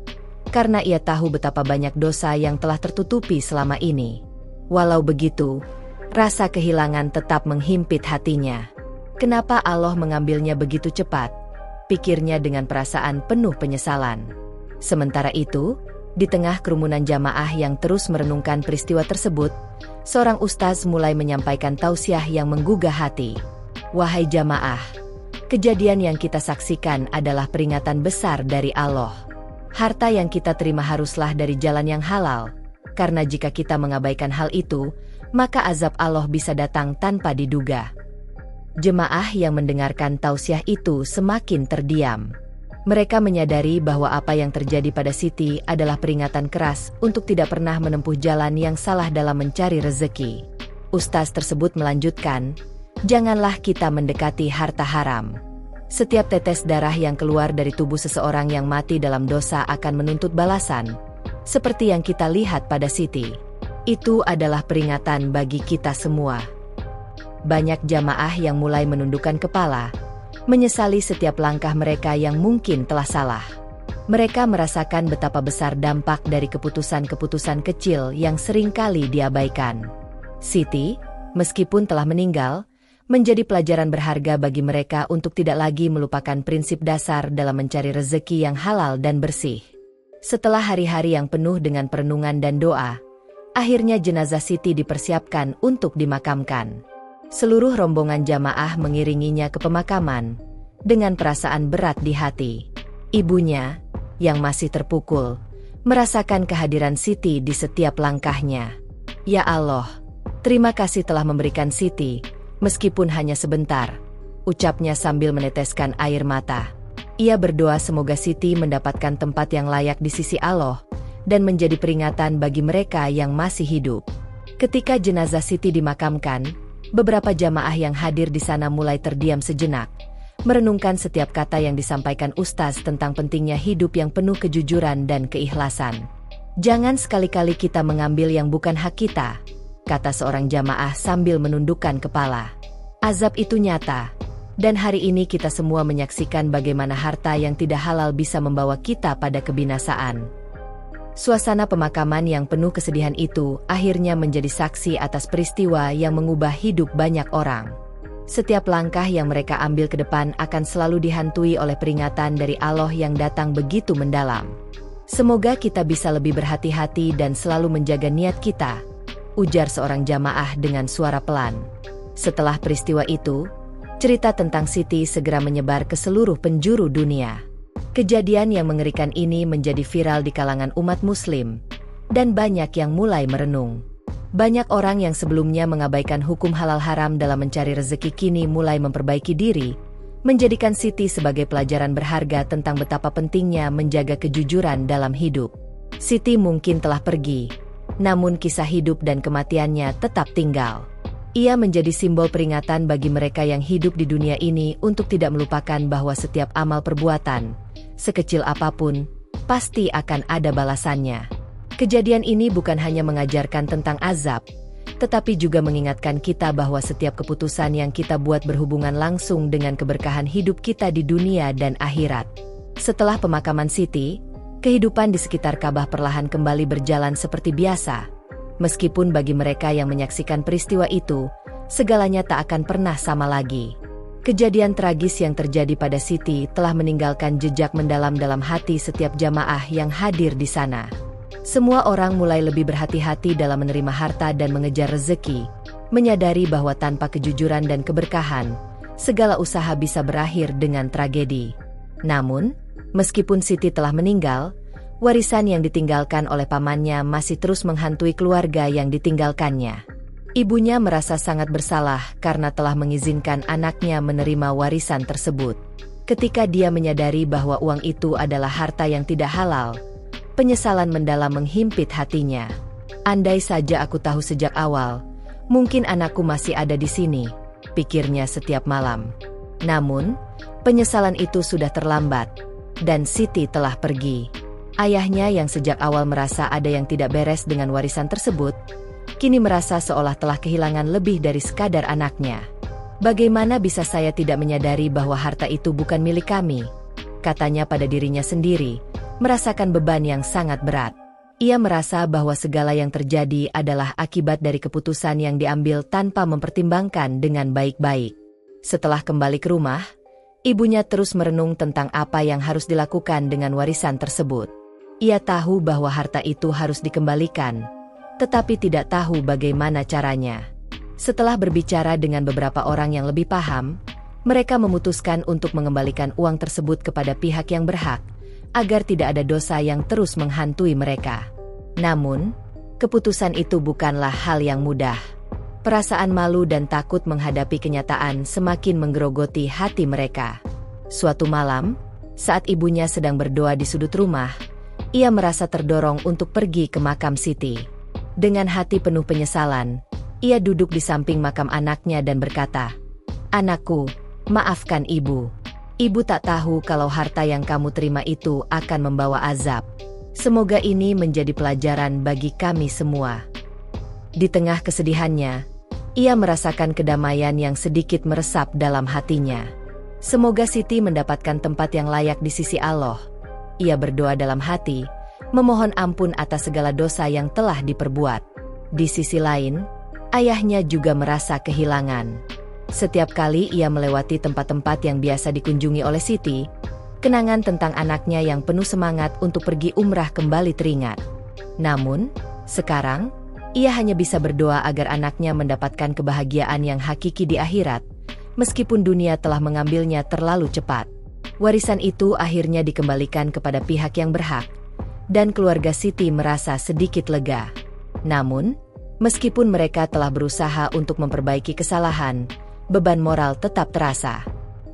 karena ia tahu betapa banyak dosa yang telah tertutupi selama ini. Walau begitu, rasa kehilangan tetap menghimpit hatinya. Kenapa Allah mengambilnya begitu cepat? Pikirnya dengan perasaan penuh penyesalan. Sementara itu, di tengah kerumunan jamaah yang terus merenungkan peristiwa tersebut, seorang ustaz mulai menyampaikan tausiah yang menggugah hati. Wahai jamaah, kejadian yang kita saksikan adalah peringatan besar dari Allah. Harta yang kita terima haruslah dari jalan yang halal, karena jika kita mengabaikan hal itu, maka azab Allah bisa datang tanpa diduga. Jemaah yang mendengarkan tausiah itu semakin terdiam. Mereka menyadari bahwa apa yang terjadi pada Siti adalah peringatan keras untuk tidak pernah menempuh jalan yang salah dalam mencari rezeki. Ustaz tersebut melanjutkan, janganlah kita mendekati harta haram. Setiap tetes darah yang keluar dari tubuh seseorang yang mati dalam dosa akan menuntut balasan, seperti yang kita lihat pada Siti. Itu adalah peringatan bagi kita semua. Banyak jamaah yang mulai menundukkan kepala, menyesali setiap langkah mereka yang mungkin telah salah. Mereka merasakan betapa besar dampak dari keputusan-keputusan kecil yang seringkali diabaikan. Siti, meskipun telah meninggal, menjadi pelajaran berharga bagi mereka untuk tidak lagi melupakan prinsip dasar dalam mencari rezeki yang halal dan bersih. Setelah hari-hari yang penuh dengan perenungan dan doa, akhirnya jenazah Siti dipersiapkan untuk dimakamkan. Seluruh rombongan jamaah mengiringinya ke pemakaman, dengan perasaan berat di hati. Ibunya, yang masih terpukul, merasakan kehadiran Siti di setiap langkahnya. Ya Allah, terima kasih telah memberikan Siti, meskipun hanya sebentar, ucapnya sambil meneteskan air mata. Ia berdoa semoga Siti mendapatkan tempat yang layak di sisi Allah, dan menjadi peringatan bagi mereka yang masih hidup. Ketika jenazah Siti dimakamkan, beberapa jamaah yang hadir di sana mulai terdiam sejenak, merenungkan setiap kata yang disampaikan ustaz tentang pentingnya hidup yang penuh kejujuran dan keikhlasan. Jangan sekali-kali kita mengambil yang bukan hak kita, kata seorang jamaah sambil menundukkan kepala. Azab itu nyata, dan hari ini kita semua menyaksikan bagaimana harta yang tidak halal bisa membawa kita pada kebinasaan. Suasana pemakaman yang penuh kesedihan itu akhirnya menjadi saksi atas peristiwa yang mengubah hidup banyak orang. Setiap langkah yang mereka ambil ke depan akan selalu dihantui oleh peringatan dari Allah yang datang begitu mendalam. Semoga kita bisa lebih berhati-hati dan selalu menjaga niat kita, ujar seorang jamaah dengan suara pelan. Setelah peristiwa itu, cerita tentang Siti segera menyebar ke seluruh penjuru dunia. Kejadian yang mengerikan ini menjadi viral di kalangan umat Muslim, dan banyak yang mulai merenung. Banyak orang yang sebelumnya mengabaikan hukum halal haram dalam mencari rezeki kini mulai memperbaiki diri, menjadikan Siti sebagai pelajaran berharga tentang betapa pentingnya menjaga kejujuran dalam hidup. Siti mungkin telah pergi, namun kisah hidup dan kematiannya tetap tinggal. Ia menjadi simbol peringatan bagi mereka yang hidup di dunia ini untuk tidak melupakan bahwa setiap amal perbuatan, sekecil apapun, pasti akan ada balasannya. Kejadian ini bukan hanya mengajarkan tentang azab, tetapi juga mengingatkan kita bahwa setiap keputusan yang kita buat berhubungan langsung dengan keberkahan hidup kita di dunia dan akhirat. Setelah pemakaman Siti, kehidupan di sekitar Ka'bah perlahan kembali berjalan seperti biasa. Meskipun bagi mereka yang menyaksikan peristiwa itu, segalanya tak akan pernah sama lagi. Kejadian tragis yang terjadi pada Siti telah meninggalkan jejak mendalam dalam hati setiap jamaah yang hadir di sana. Semua orang mulai lebih berhati-hati dalam menerima harta dan mengejar rezeki, menyadari bahwa tanpa kejujuran dan keberkahan, segala usaha bisa berakhir dengan tragedi. Namun, meskipun Siti telah meninggal, warisan yang ditinggalkan oleh pamannya masih terus menghantui keluarga yang ditinggalkannya. Ibunya merasa sangat bersalah karena telah mengizinkan anaknya menerima warisan tersebut. Ketika dia menyadari bahwa uang itu adalah harta yang tidak halal, penyesalan mendalam menghimpit hatinya. Andai saja aku tahu sejak awal, mungkin anakku masih ada di sini, pikirnya setiap malam. Namun, penyesalan itu sudah terlambat, dan Siti telah pergi. Ayahnya yang sejak awal merasa ada yang tidak beres dengan warisan tersebut, kini merasa seolah telah kehilangan lebih dari sekadar anaknya. Bagaimana bisa saya tidak menyadari bahwa harta itu bukan milik kami? Katanya pada dirinya sendiri, merasakan beban yang sangat berat. Ia merasa bahwa segala yang terjadi adalah akibat dari keputusan yang diambil tanpa mempertimbangkan dengan baik-baik. Setelah kembali ke rumah, ibunya terus merenung tentang apa yang harus dilakukan dengan warisan tersebut. Ia tahu bahwa harta itu harus dikembalikan, tetapi tidak tahu bagaimana caranya. Setelah berbicara dengan beberapa orang yang lebih paham, mereka memutuskan untuk mengembalikan uang tersebut kepada pihak yang berhak, agar tidak ada dosa yang terus menghantui mereka. Namun, keputusan itu bukanlah hal yang mudah. Perasaan malu dan takut menghadapi kenyataan semakin menggerogoti hati mereka. Suatu malam, saat ibunya sedang berdoa di sudut rumah, ia merasa terdorong untuk pergi ke makam Siti. Dengan hati penuh penyesalan, ia duduk di samping makam anaknya dan berkata, "Anakku, maafkan ibu. Ibu tak tahu kalau harta yang kamu terima itu akan membawa azab. Semoga ini menjadi pelajaran bagi kami semua." Di tengah kesedihannya, ia merasakan kedamaian yang sedikit meresap dalam hatinya. Semoga Siti mendapatkan tempat yang layak di sisi Allah. Ia berdoa dalam hati, memohon ampun atas segala dosa yang telah diperbuat. Di sisi lain, ayahnya juga merasa kehilangan. Setiap kali ia melewati tempat-tempat yang biasa dikunjungi oleh Siti, kenangan tentang anaknya yang penuh semangat untuk pergi umrah kembali teringat. Namun, sekarang, ia hanya bisa berdoa agar anaknya mendapatkan kebahagiaan yang hakiki di akhirat, meskipun dunia telah mengambilnya terlalu cepat. Warisan itu akhirnya dikembalikan kepada pihak yang berhak, dan keluarga Siti merasa sedikit lega. Namun, meskipun mereka telah berusaha untuk memperbaiki kesalahan, beban moral tetap terasa.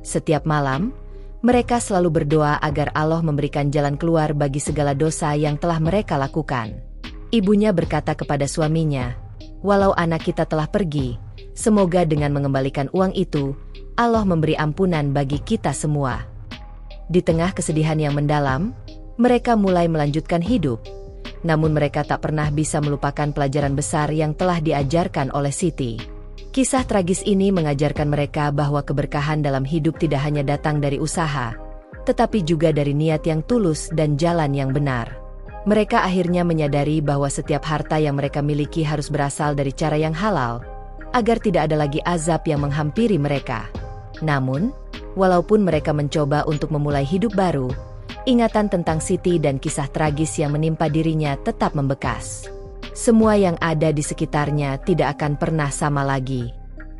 Setiap malam, mereka selalu berdoa agar Allah memberikan jalan keluar bagi segala dosa yang telah mereka lakukan. Ibunya berkata kepada suaminya, "Walau anak kita telah pergi, semoga dengan mengembalikan uang itu, Allah memberi ampunan bagi kita semua." Di tengah kesedihan yang mendalam, mereka mulai melanjutkan hidup. Namun mereka tak pernah bisa melupakan pelajaran besar yang telah diajarkan oleh Siti. Kisah tragis ini mengajarkan mereka bahwa keberkahan dalam hidup tidak hanya datang dari usaha, tetapi juga dari niat yang tulus dan jalan yang benar. Mereka akhirnya menyadari bahwa setiap harta yang mereka miliki harus berasal dari cara yang halal, agar tidak ada lagi azab yang menghampiri mereka. Namun, walaupun mereka mencoba untuk memulai hidup baru, ingatan tentang Siti dan kisah tragis yang menimpa dirinya tetap membekas. Semua yang ada di sekitarnya tidak akan pernah sama lagi.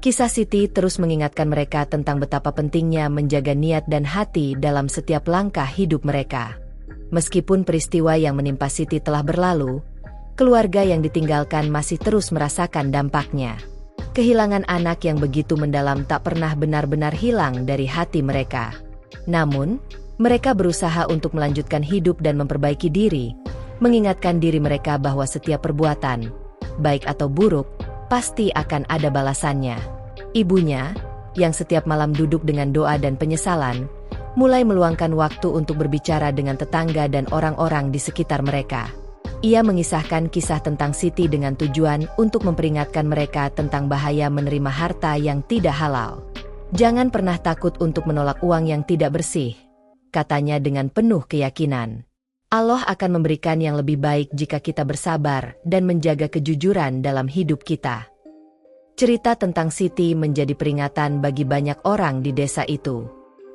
Kisah Siti terus mengingatkan mereka tentang betapa pentingnya menjaga niat dan hati dalam setiap langkah hidup mereka. Meskipun peristiwa yang menimpa Siti telah berlalu, keluarga yang ditinggalkan masih terus merasakan dampaknya. Kehilangan anak yang begitu mendalam tak pernah benar-benar hilang dari hati mereka. Namun, mereka berusaha untuk melanjutkan hidup dan memperbaiki diri, mengingatkan diri mereka bahwa setiap perbuatan, baik atau buruk, pasti akan ada balasannya. Ibunya, yang setiap malam duduk dengan doa dan penyesalan, mulai meluangkan waktu untuk berbicara dengan tetangga dan orang-orang di sekitar mereka. Ia mengisahkan kisah tentang Siti dengan tujuan untuk memperingatkan mereka tentang bahaya menerima harta yang tidak halal. Jangan pernah takut untuk menolak uang yang tidak bersih, katanya dengan penuh keyakinan. Allah akan memberikan yang lebih baik jika kita bersabar dan menjaga kejujuran dalam hidup kita. Cerita tentang Siti menjadi peringatan bagi banyak orang di desa itu.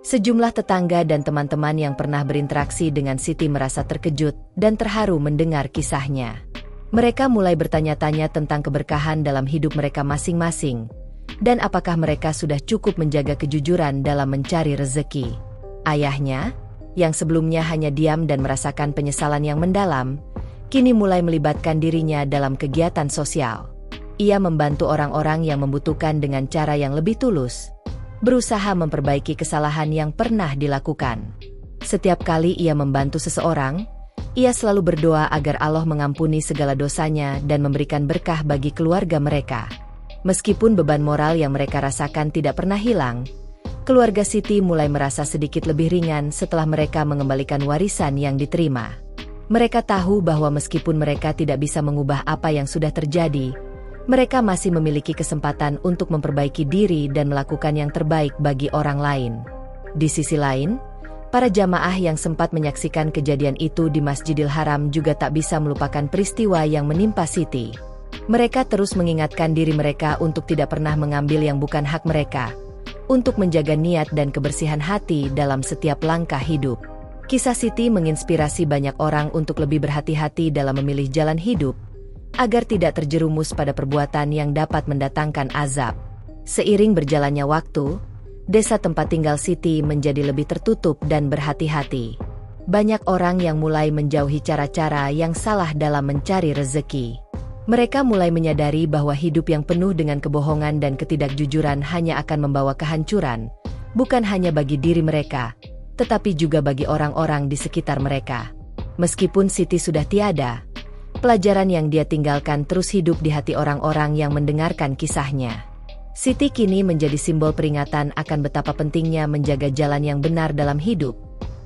Sejumlah tetangga dan teman-teman yang pernah berinteraksi dengan Siti merasa terkejut dan terharu mendengar kisahnya. Mereka mulai bertanya-tanya tentang keberkahan dalam hidup mereka masing-masing, dan apakah mereka sudah cukup menjaga kejujuran dalam mencari rezeki. Ayahnya, yang sebelumnya hanya diam dan merasakan penyesalan yang mendalam, kini mulai melibatkan dirinya dalam kegiatan sosial. Ia membantu orang-orang yang membutuhkan dengan cara yang lebih tulus, berusaha memperbaiki kesalahan yang pernah dilakukan. Setiap kali ia membantu seseorang, ia selalu berdoa agar Allah mengampuni segala dosanya dan memberikan berkah bagi keluarga mereka. Meskipun beban moral yang mereka rasakan tidak pernah hilang, keluarga Siti mulai merasa sedikit lebih ringan setelah mereka mengembalikan warisan yang diterima. Mereka tahu bahwa meskipun mereka tidak bisa mengubah apa yang sudah terjadi, mereka masih memiliki kesempatan untuk memperbaiki diri dan melakukan yang terbaik bagi orang lain. Di sisi lain, para jamaah yang sempat menyaksikan kejadian itu di Masjidil Haram juga tak bisa melupakan peristiwa yang menimpa Siti. Mereka terus mengingatkan diri mereka untuk tidak pernah mengambil yang bukan hak mereka, untuk menjaga niat dan kebersihan hati dalam setiap langkah hidup. Kisah Siti menginspirasi banyak orang untuk lebih berhati-hati dalam memilih jalan hidup, agar tidak terjerumus pada perbuatan yang dapat mendatangkan azab. Seiring berjalannya waktu, desa tempat tinggal Siti menjadi lebih tertutup dan berhati-hati. Banyak orang yang mulai menjauhi cara-cara yang salah dalam mencari rezeki. Mereka mulai menyadari bahwa hidup yang penuh dengan kebohongan dan ketidakjujuran hanya akan membawa kehancuran, bukan hanya bagi diri mereka, tetapi juga bagi orang-orang di sekitar mereka. Meskipun Siti sudah tiada, pelajaran yang dia tinggalkan terus hidup di hati orang-orang yang mendengarkan kisahnya. Siti kini menjadi simbol peringatan akan betapa pentingnya menjaga jalan yang benar dalam hidup,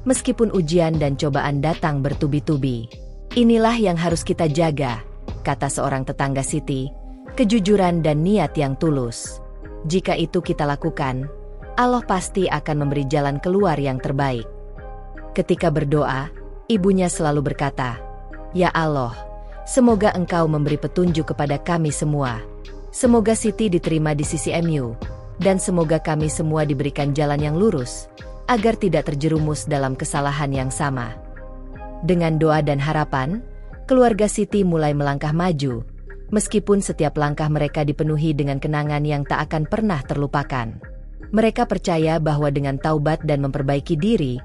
meskipun ujian dan cobaan datang bertubi-tubi. Inilah yang harus kita jaga, kata seorang tetangga Siti, kejujuran dan niat yang tulus. Jika itu kita lakukan, Allah pasti akan memberi jalan keluar yang terbaik. Ketika berdoa, ibunya selalu berkata, "Ya Allah, semoga Engkau memberi petunjuk kepada kami semua. Semoga Siti diterima di sisi MU, dan semoga kami semua diberikan jalan yang lurus, agar tidak terjerumus dalam kesalahan yang sama." Dengan doa dan harapan, keluarga Siti mulai melangkah maju, meskipun setiap langkah mereka dipenuhi dengan kenangan yang tak akan pernah terlupakan. Mereka percaya bahwa dengan taubat dan memperbaiki diri,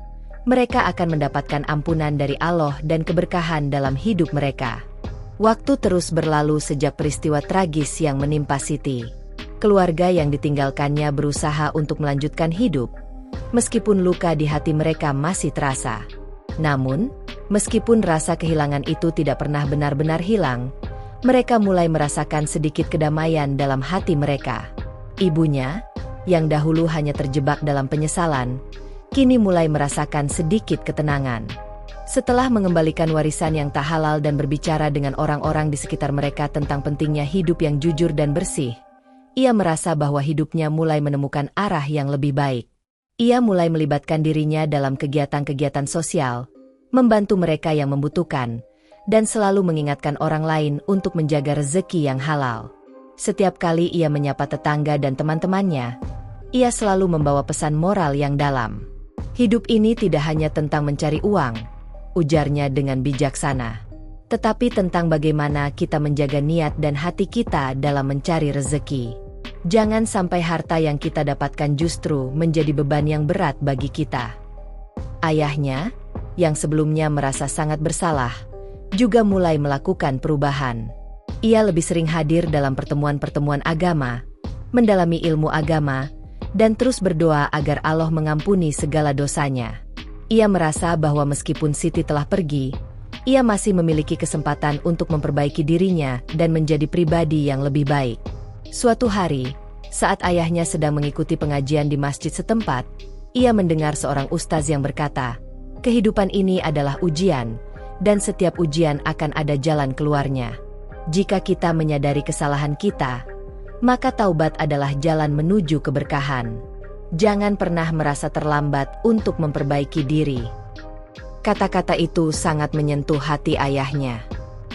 mereka akan mendapatkan ampunan dari Allah dan keberkahan dalam hidup mereka. Waktu terus berlalu sejak peristiwa tragis yang menimpa Siti. Keluarga yang ditinggalkannya berusaha untuk melanjutkan hidup, meskipun luka di hati mereka masih terasa. Namun, meskipun rasa kehilangan itu tidak pernah benar-benar hilang, mereka mulai merasakan sedikit kedamaian dalam hati mereka. Ibunya, yang dahulu hanya terjebak dalam penyesalan, kini mulai merasakan sedikit ketenangan. Setelah mengembalikan warisan yang tak halal dan berbicara dengan orang-orang di sekitar mereka tentang pentingnya hidup yang jujur dan bersih, ia merasa bahwa hidupnya mulai menemukan arah yang lebih baik. Ia mulai melibatkan dirinya dalam kegiatan-kegiatan sosial, membantu mereka yang membutuhkan, dan selalu mengingatkan orang lain untuk menjaga rezeki yang halal. Setiap kali ia menyapa tetangga dan teman-temannya, ia selalu membawa pesan moral yang dalam. Hidup ini tidak hanya tentang mencari uang, ujarnya dengan bijaksana, tetapi tentang bagaimana kita menjaga niat dan hati kita dalam mencari rezeki. Jangan sampai harta yang kita dapatkan justru menjadi beban yang berat bagi kita. Ayahnya, yang sebelumnya merasa sangat bersalah, juga mulai melakukan perubahan. Ia lebih sering hadir dalam pertemuan-pertemuan agama, mendalami ilmu agama, dan terus berdoa agar Allah mengampuni segala dosanya. Ia merasa bahwa meskipun Siti telah pergi, Ia masih memiliki kesempatan untuk memperbaiki dirinya dan menjadi pribadi yang lebih baik. Suatu hari, saat ayahnya sedang mengikuti pengajian di masjid setempat, ia mendengar seorang ustaz yang berkata, "Kehidupan ini adalah ujian, dan setiap ujian akan ada jalan keluarnya. Jika kita menyadari kesalahan kita, maka taubat adalah jalan menuju keberkahan. Jangan pernah merasa terlambat untuk memperbaiki diri." Kata-kata itu sangat menyentuh hati ayahnya.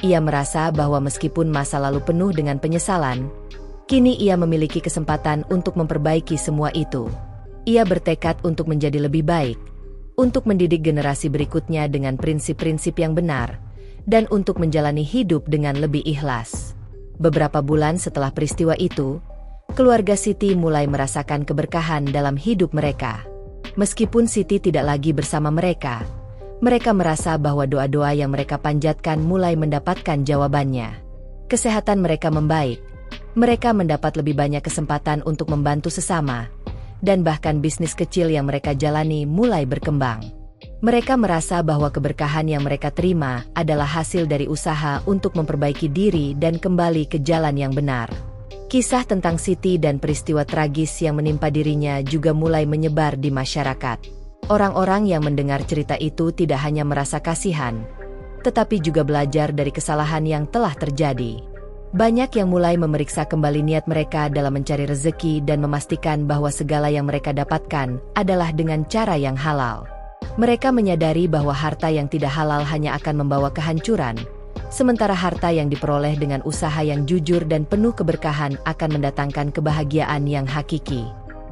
Ia merasa bahwa meskipun masa lalu penuh dengan penyesalan, kini ia memiliki kesempatan untuk memperbaiki semua itu. Ia bertekad untuk menjadi lebih baik, untuk mendidik generasi berikutnya dengan prinsip-prinsip yang benar, dan untuk menjalani hidup dengan lebih ikhlas. Beberapa bulan setelah peristiwa itu, keluarga Siti mulai merasakan keberkahan dalam hidup mereka. Meskipun Siti tidak lagi bersama mereka merasa bahwa doa-doa yang mereka panjatkan mulai mendapatkan jawabannya. Kesehatan mereka membaik, mereka mendapat lebih banyak kesempatan untuk membantu sesama, dan bahkan bisnis kecil yang mereka jalani mulai berkembang. Mereka merasa bahwa keberkahan yang mereka terima adalah hasil dari usaha untuk memperbaiki diri dan kembali ke jalan yang benar. Kisah tentang Siti dan peristiwa tragis yang menimpa dirinya juga mulai menyebar di masyarakat. Orang-orang yang mendengar cerita itu tidak hanya merasa kasihan, tetapi juga belajar dari kesalahan yang telah terjadi. Banyak yang mulai memeriksa kembali niat mereka dalam mencari rezeki dan memastikan bahwa segala yang mereka dapatkan adalah dengan cara yang halal. Mereka menyadari bahwa harta yang tidak halal hanya akan membawa kehancuran, sementara harta yang diperoleh dengan usaha yang jujur dan penuh keberkahan akan mendatangkan kebahagiaan yang hakiki.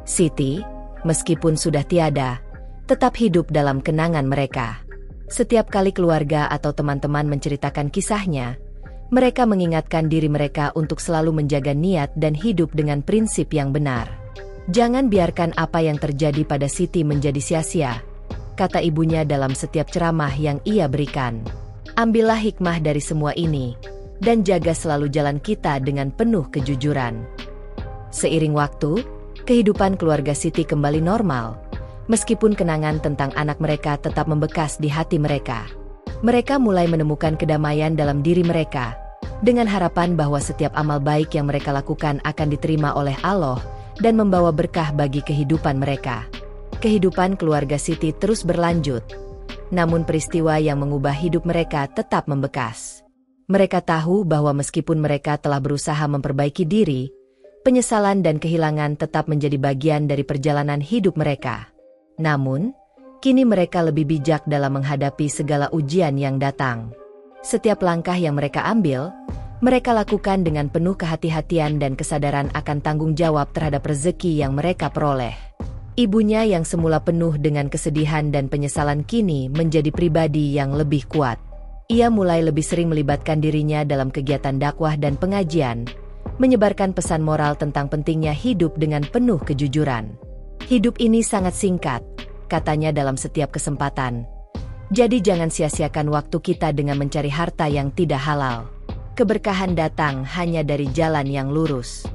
Siti, meskipun sudah tiada, tetap hidup dalam kenangan mereka. Setiap kali keluarga atau teman-teman menceritakan kisahnya, mereka mengingatkan diri mereka untuk selalu menjaga niat dan hidup dengan prinsip yang benar. "Jangan biarkan apa yang terjadi pada Siti menjadi sia-sia," kata ibunya dalam setiap ceramah yang ia berikan. "Ambillah hikmah dari semua ini, dan jaga selalu jalan kita dengan penuh kejujuran." Seiring waktu, kehidupan keluarga Siti kembali normal. Meskipun kenangan tentang anak mereka tetap membekas di hati mereka. Mereka mulai menemukan kedamaian dalam diri mereka, dengan harapan bahwa setiap amal baik yang mereka lakukan akan diterima oleh Allah dan membawa berkah bagi kehidupan mereka. Kehidupan keluarga Siti terus berlanjut, namun peristiwa yang mengubah hidup mereka tetap membekas. Mereka tahu bahwa meskipun mereka telah berusaha memperbaiki diri, penyesalan dan kehilangan tetap menjadi bagian dari perjalanan hidup mereka. Namun, kini mereka lebih bijak dalam menghadapi segala ujian yang datang. Setiap langkah yang mereka ambil, mereka lakukan dengan penuh kehati-hatian dan kesadaran akan tanggung jawab terhadap rezeki yang mereka peroleh. Ibunya yang semula penuh dengan kesedihan dan penyesalan kini menjadi pribadi yang lebih kuat. Ia mulai lebih sering melibatkan dirinya dalam kegiatan dakwah dan pengajian, menyebarkan pesan moral tentang pentingnya hidup dengan penuh kejujuran. "Hidup ini sangat singkat," katanya dalam setiap kesempatan. "Jadi jangan sia-siakan waktu kita dengan mencari harta yang tidak halal. Keberkahan datang hanya dari jalan yang lurus."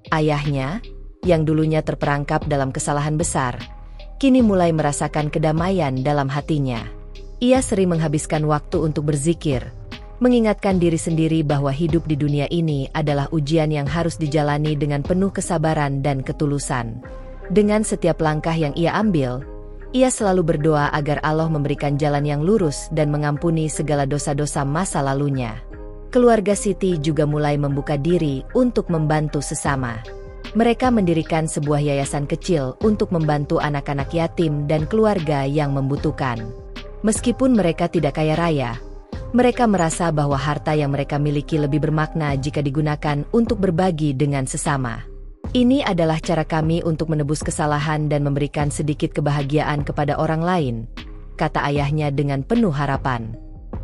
Ayahnya, yang dulunya terperangkap dalam kesalahan besar, kini mulai merasakan kedamaian dalam hatinya. Ia sering menghabiskan waktu untuk berzikir, mengingatkan diri sendiri bahwa hidup di dunia ini adalah ujian yang harus dijalani dengan penuh kesabaran dan ketulusan. Dengan setiap langkah yang ia ambil, ia selalu berdoa agar Allah memberikan jalan yang lurus dan mengampuni segala dosa-dosa masa lalunya. Keluarga Siti juga mulai membuka diri untuk membantu sesama. Mereka mendirikan sebuah yayasan kecil untuk membantu anak-anak yatim dan keluarga yang membutuhkan. Meskipun mereka tidak kaya raya, mereka merasa bahwa harta yang mereka miliki lebih bermakna jika digunakan untuk berbagi dengan sesama. "Ini adalah cara kami untuk menebus kesalahan dan memberikan sedikit kebahagiaan kepada orang lain," kata ayahnya dengan penuh harapan.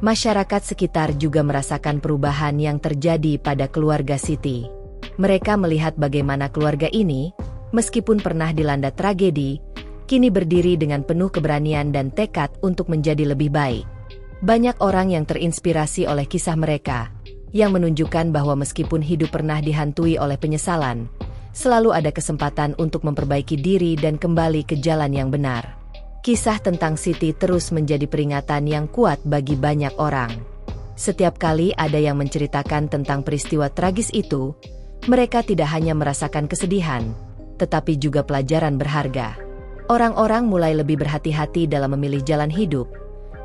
Masyarakat sekitar juga merasakan perubahan yang terjadi pada keluarga Siti. Mereka melihat bagaimana keluarga ini, meskipun pernah dilanda tragedi, kini berdiri dengan penuh keberanian dan tekad untuk menjadi lebih baik. Banyak orang yang terinspirasi oleh kisah mereka, yang menunjukkan bahwa meskipun hidup pernah dihantui oleh penyesalan, selalu ada kesempatan untuk memperbaiki diri dan kembali ke jalan yang benar. Kisah tentang Siti terus menjadi peringatan yang kuat bagi banyak orang. Setiap kali ada yang menceritakan tentang peristiwa tragis itu, mereka tidak hanya merasakan kesedihan, tetapi juga pelajaran berharga. Orang-orang mulai lebih berhati-hati dalam memilih jalan hidup,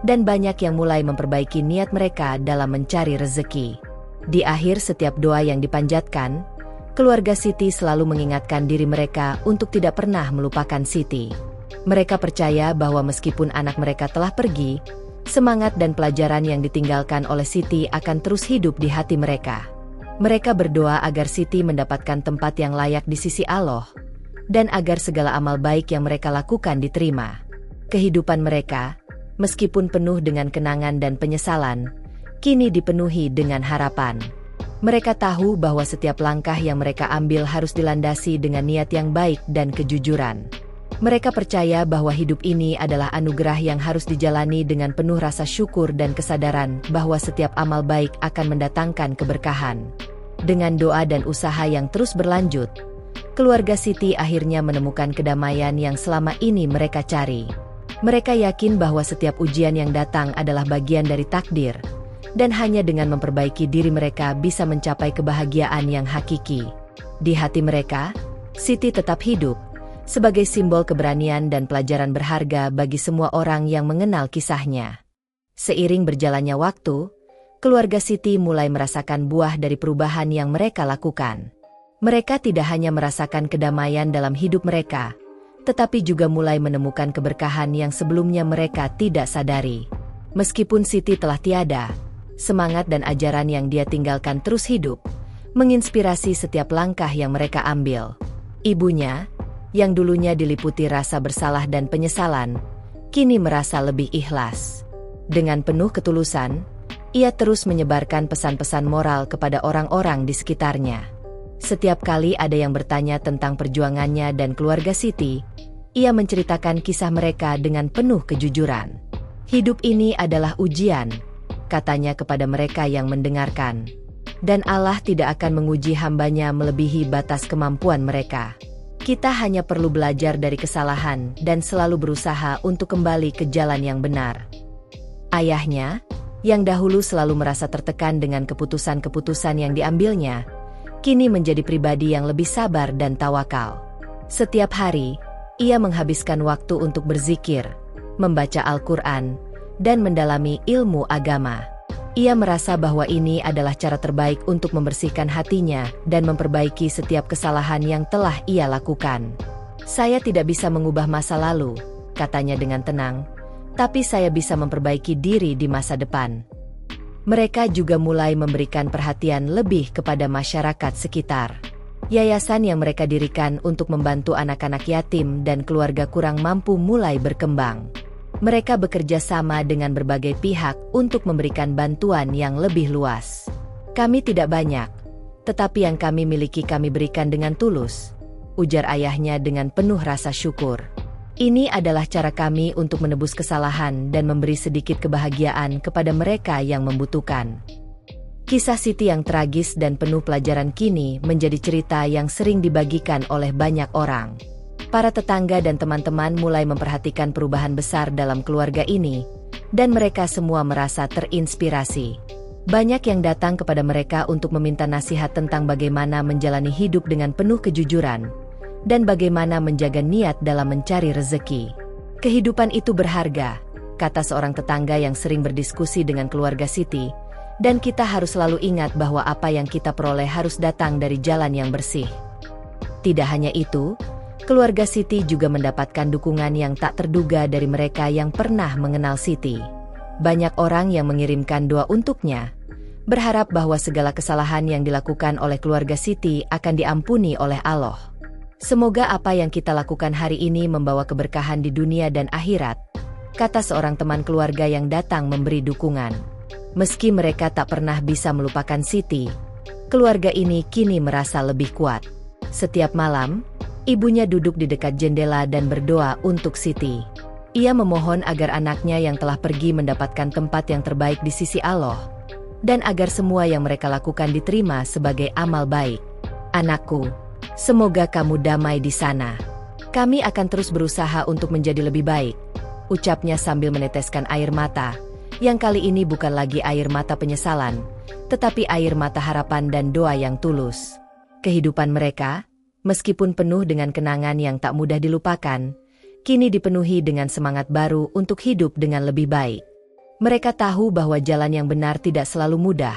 dan banyak yang mulai memperbaiki niat mereka dalam mencari rezeki. Di akhir setiap doa yang dipanjatkan, keluarga Siti selalu mengingatkan diri mereka untuk tidak pernah melupakan Siti. Mereka percaya bahwa meskipun anak mereka telah pergi, semangat dan pelajaran yang ditinggalkan oleh Siti akan terus hidup di hati mereka. Mereka berdoa agar Siti mendapatkan tempat yang layak di sisi Allah, dan agar segala amal baik yang mereka lakukan diterima. Kehidupan mereka, meskipun penuh dengan kenangan dan penyesalan, kini dipenuhi dengan harapan. Mereka tahu bahwa setiap langkah yang mereka ambil harus dilandasi dengan niat yang baik dan kejujuran. Mereka percaya bahwa hidup ini adalah anugerah yang harus dijalani dengan penuh rasa syukur dan kesadaran bahwa setiap amal baik akan mendatangkan keberkahan. Dengan doa dan usaha yang terus berlanjut, keluarga Siti akhirnya menemukan kedamaian yang selama ini mereka cari. Mereka yakin bahwa setiap ujian yang datang adalah bagian dari takdir, dan hanya dengan memperbaiki diri mereka bisa mencapai kebahagiaan yang hakiki. Di hati mereka, Siti tetap hidup, sebagai simbol keberanian dan pelajaran berharga bagi semua orang yang mengenal kisahnya. Seiring berjalannya waktu, keluarga Siti mulai merasakan buah dari perubahan yang mereka lakukan. Mereka tidak hanya merasakan kedamaian dalam hidup mereka, tetapi juga mulai menemukan keberkahan yang sebelumnya mereka tidak sadari. Meskipun Siti telah tiada, semangat dan ajaran yang dia tinggalkan terus hidup, menginspirasi setiap langkah yang mereka ambil. Ibunya, yang dulunya diliputi rasa bersalah dan penyesalan, kini merasa lebih ikhlas. Dengan penuh ketulusan, ia terus menyebarkan pesan-pesan moral kepada orang-orang di sekitarnya. Setiap kali ada yang bertanya tentang perjuangannya dan keluarga Siti, ia menceritakan kisah mereka dengan penuh kejujuran. Hidup ini adalah ujian, katanya kepada mereka yang mendengarkan. Dan Allah tidak akan menguji hambanya melebihi batas kemampuan mereka. Kita hanya perlu belajar dari kesalahan dan selalu berusaha untuk kembali ke jalan yang benar. Ayahnya, yang dahulu selalu merasa tertekan dengan keputusan-keputusan yang diambilnya, kini menjadi pribadi yang lebih sabar dan tawakal. Setiap hari, ia menghabiskan waktu untuk berzikir, membaca Al-Quran, dan mendalami ilmu agama. Ia merasa bahwa ini adalah cara terbaik untuk membersihkan hatinya dan memperbaiki setiap kesalahan yang telah ia lakukan. Saya tidak bisa mengubah masa lalu, katanya dengan tenang, tapi saya bisa memperbaiki diri di masa depan. Mereka juga mulai memberikan perhatian lebih kepada masyarakat sekitar. Yayasan yang mereka dirikan untuk membantu anak-anak yatim dan keluarga kurang mampu mulai berkembang. Mereka bekerja sama dengan berbagai pihak untuk memberikan bantuan yang lebih luas. Kami tidak banyak, tetapi yang kami miliki kami berikan dengan tulus, ujar ayahnya dengan penuh rasa syukur. Ini adalah cara kami untuk menebus kesalahan dan memberi sedikit kebahagiaan kepada mereka yang membutuhkan. Kisah Siti yang tragis dan penuh pelajaran kini menjadi cerita yang sering dibagikan oleh banyak orang. Para tetangga dan teman-teman mulai memperhatikan perubahan besar dalam keluarga ini, dan mereka semua merasa terinspirasi. Banyak yang datang kepada mereka untuk meminta nasihat tentang bagaimana menjalani hidup dengan penuh kejujuran, dan bagaimana menjaga niat dalam mencari rezeki. Kehidupan itu berharga, kata seorang tetangga yang sering berdiskusi dengan keluarga Siti, dan kita harus selalu ingat bahwa apa yang kita peroleh harus datang dari jalan yang bersih. Tidak hanya itu, keluarga Siti juga mendapatkan dukungan yang tak terduga dari mereka yang pernah mengenal Siti. Banyak orang yang mengirimkan doa untuknya, berharap bahwa segala kesalahan yang dilakukan oleh keluarga Siti akan diampuni oleh Allah. Semoga apa yang kita lakukan hari ini membawa keberkahan di dunia dan akhirat, kata seorang teman keluarga yang datang memberi dukungan. Meski mereka tak pernah bisa melupakan Siti, keluarga ini kini merasa lebih kuat. Setiap malam, ibunya duduk di dekat jendela dan berdoa untuk Siti. Ia memohon agar anaknya yang telah pergi mendapatkan tempat yang terbaik di sisi Allah, dan agar semua yang mereka lakukan diterima sebagai amal baik. Anakku, semoga kamu damai di sana. Kami akan terus berusaha untuk menjadi lebih baik, ucapnya sambil meneteskan air mata, yang kali ini bukan lagi air mata penyesalan, tetapi air mata harapan dan doa yang tulus. Kehidupan mereka, meskipun penuh dengan kenangan yang tak mudah dilupakan, kini dipenuhi dengan semangat baru untuk hidup dengan lebih baik. Mereka tahu bahwa jalan yang benar tidak selalu mudah,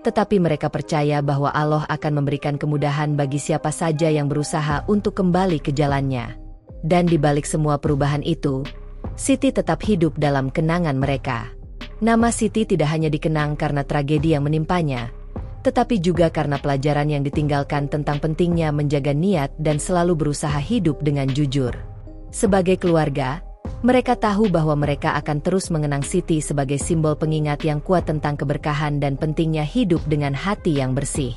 tetapi mereka percaya bahwa Allah akan memberikan kemudahan bagi siapa saja yang berusaha untuk kembali ke jalannya. Dan di balik semua perubahan itu, Siti tetap hidup dalam kenangan mereka. Nama Siti tidak hanya dikenang karena tragedi yang menimpanya, tetapi juga karena pelajaran yang ditinggalkan tentang pentingnya menjaga niat dan selalu berusaha hidup dengan jujur. Sebagai keluarga, mereka tahu bahwa mereka akan terus mengenang Siti sebagai simbol pengingat yang kuat tentang keberkahan dan pentingnya hidup dengan hati yang bersih.